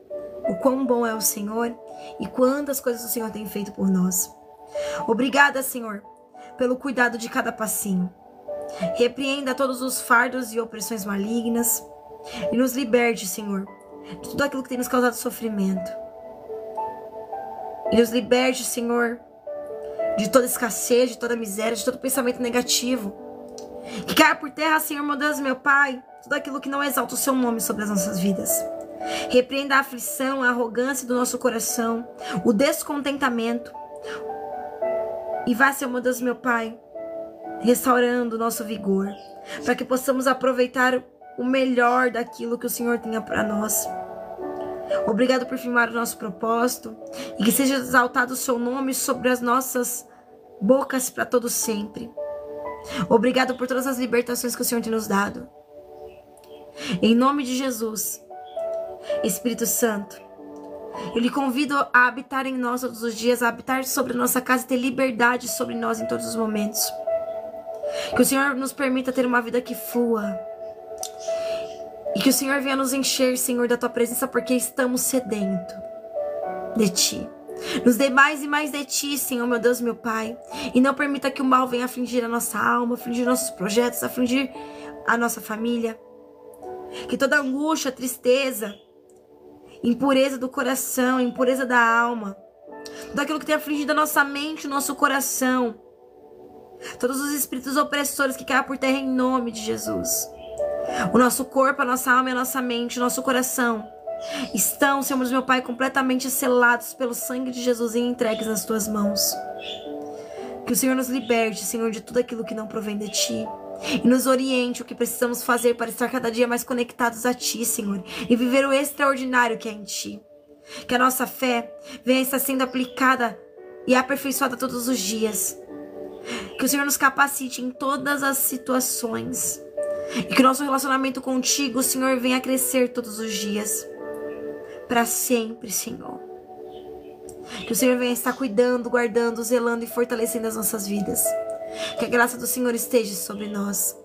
o quão bom é o Senhor e quantas coisas o Senhor tem feito por nós. Obrigada, Senhor, pelo cuidado de cada passinho. Repreenda todos os fardos e opressões malignas. E nos liberte, Senhor, de tudo aquilo que tem nos causado sofrimento. E nos liberte, Senhor, de toda escassez, de toda miséria, de todo pensamento negativo. Que caia por terra, Senhor, meu Deus, meu Pai, tudo aquilo que não exalta o Seu nome sobre as nossas vidas. Repreenda a aflição, a arrogância do nosso coração, o descontentamento. E vá, Senhor, meu Deus, meu Pai, restaurando o nosso vigor, para que possamos aproveitar o melhor daquilo que o Senhor tenha para nós. Obrigado por firmar o nosso propósito e que seja exaltado o Seu nome sobre as nossas bocas para todo sempre. Obrigado por todas as libertações que o Senhor tem nos dado. Em nome de Jesus, Espírito Santo, eu lhe convido a habitar em nós todos os dias, a habitar sobre a nossa casa e ter liberdade sobre nós em todos os momentos. Que o Senhor nos permita ter uma vida que flua. E que o Senhor venha nos encher, Senhor, da Tua presença, porque estamos sedentos de Ti. Nos dê mais e mais de Ti, Senhor, meu Deus, meu Pai. E não permita que o mal venha afligir a nossa alma, afligir nossos projetos, afligir a nossa família. Que toda angústia, tristeza, impureza do coração, impureza da alma, tudo aquilo que tem afligido a nossa mente, o nosso coração, todos os espíritos opressores que caem por terra em nome de Jesus. O nosso corpo, a nossa alma e a nossa mente, o nosso coração estão, Senhor, meu Pai, completamente selados pelo sangue de Jesus e entregues nas Tuas mãos. Que o Senhor nos liberte, Senhor, de tudo aquilo que não provém de Ti. E nos oriente o que precisamos fazer para estar cada dia mais conectados a Ti, Senhor. E viver o extraordinário que é em Ti. Que a nossa fé venha estar sendo aplicada e aperfeiçoada todos os dias. Que o Senhor nos capacite em todas as situações. E que o nosso relacionamento contigo, Senhor, venha a crescer todos os dias. Para sempre, Senhor. Que o Senhor venha estar cuidando, guardando, zelando e fortalecendo as nossas vidas. Que a graça do Senhor esteja sobre nós.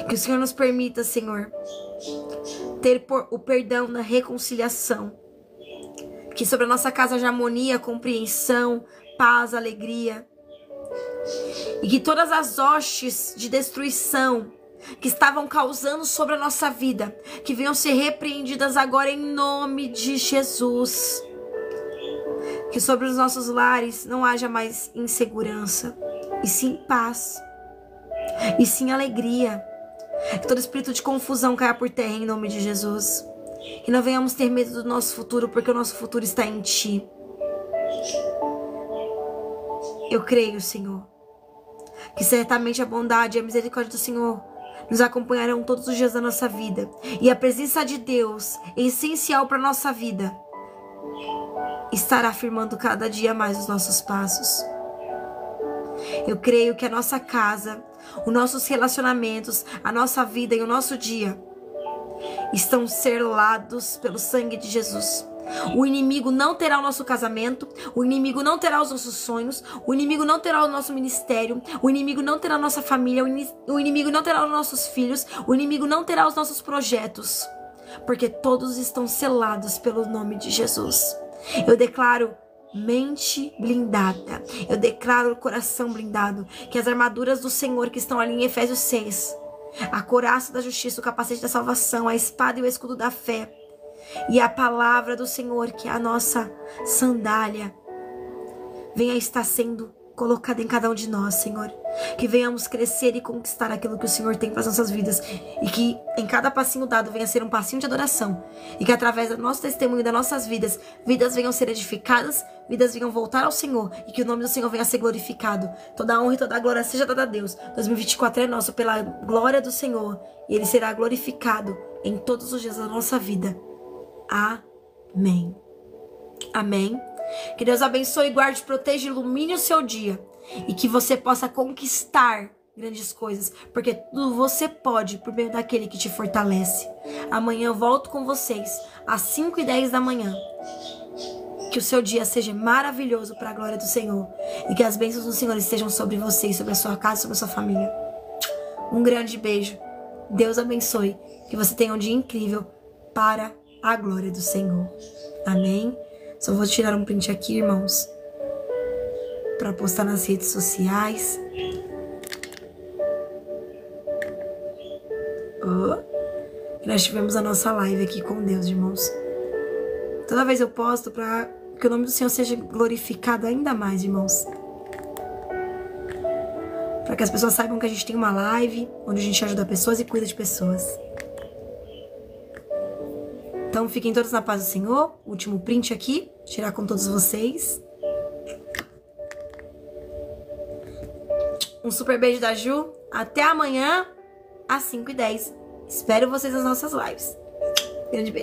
Que o Senhor nos permita, Senhor, ter o perdão na reconciliação. Que sobre a nossa casa haja harmonia, compreensão, paz, alegria. E que todas as hostes de destruição que estavam causando sobre a nossa vida, que venham ser repreendidas agora em nome de Jesus. Que sobre os nossos lares não haja mais insegurança, e sim paz, e sim alegria. Que todo espírito de confusão caia por terra em nome de Jesus. Que não venhamos ter medo do nosso futuro, porque o nosso futuro está em Ti. Eu creio, Senhor, que certamente a bondade e a misericórdia do Senhor nos acompanharão todos os dias da nossa vida. E a presença de Deus, essencial para a nossa vida, estará firmando cada dia mais os nossos passos. Eu creio que a nossa casa, os nossos relacionamentos, a nossa vida e o nosso dia estão selados pelo sangue de Jesus. O inimigo não terá o nosso casamento, o inimigo não terá os nossos sonhos, o inimigo não terá o nosso ministério, o inimigo não terá a nossa família, o inimigo não terá os nossos filhos, o inimigo não terá os nossos projetos, porque todos estão selados pelo nome de Jesus. Eu declaro mente blindada, eu declaro coração blindado, que as armaduras do Senhor que estão ali em Efésios 6, a couraça da justiça, o capacete da salvação, a espada e o escudo da fé, e a palavra do Senhor, que é a nossa sandália, venha estar sendo colocada em cada um de nós, Senhor. Que venhamos crescer e conquistar aquilo que o Senhor tem para as nossas vidas. E que em cada passinho dado venha ser um passinho de adoração. E que através do nosso testemunho, das nossas vidas, vidas venham ser edificadas, vidas venham voltar ao Senhor. E que o nome do Senhor venha ser glorificado. Toda a honra e toda a glória seja dada a Deus. 2024 é nosso pela glória do Senhor. E Ele será glorificado em todos os dias da nossa vida. Amém. Amém. Que Deus abençoe, guarde, proteja e ilumine o seu dia. E que você possa conquistar grandes coisas. Porque tudo você pode por meio daquele que te fortalece. Amanhã eu volto com vocês às 5h10 da manhã. Que o seu dia seja maravilhoso para a glória do Senhor. E que as bênçãos do Senhor estejam sobre você, sobre a sua casa, sobre a sua família. Um grande beijo. Deus abençoe. Que você tenha um dia incrível para a glória do Senhor. Amém? Só vou tirar um print aqui, irmãos, para postar nas redes sociais. Nós tivemos a nossa live aqui com Deus, irmãos. Toda vez eu posto para que o nome do Senhor seja glorificado ainda mais, irmãos. Para que as pessoas saibam que a gente tem uma live onde a gente ajuda pessoas e cuida de pessoas. Então fiquem todos na paz do Senhor. Último print aqui, tirar com todos vocês. Um super beijo da Ju. Até amanhã às 5h10. Espero vocês nas nossas lives. Grande beijo.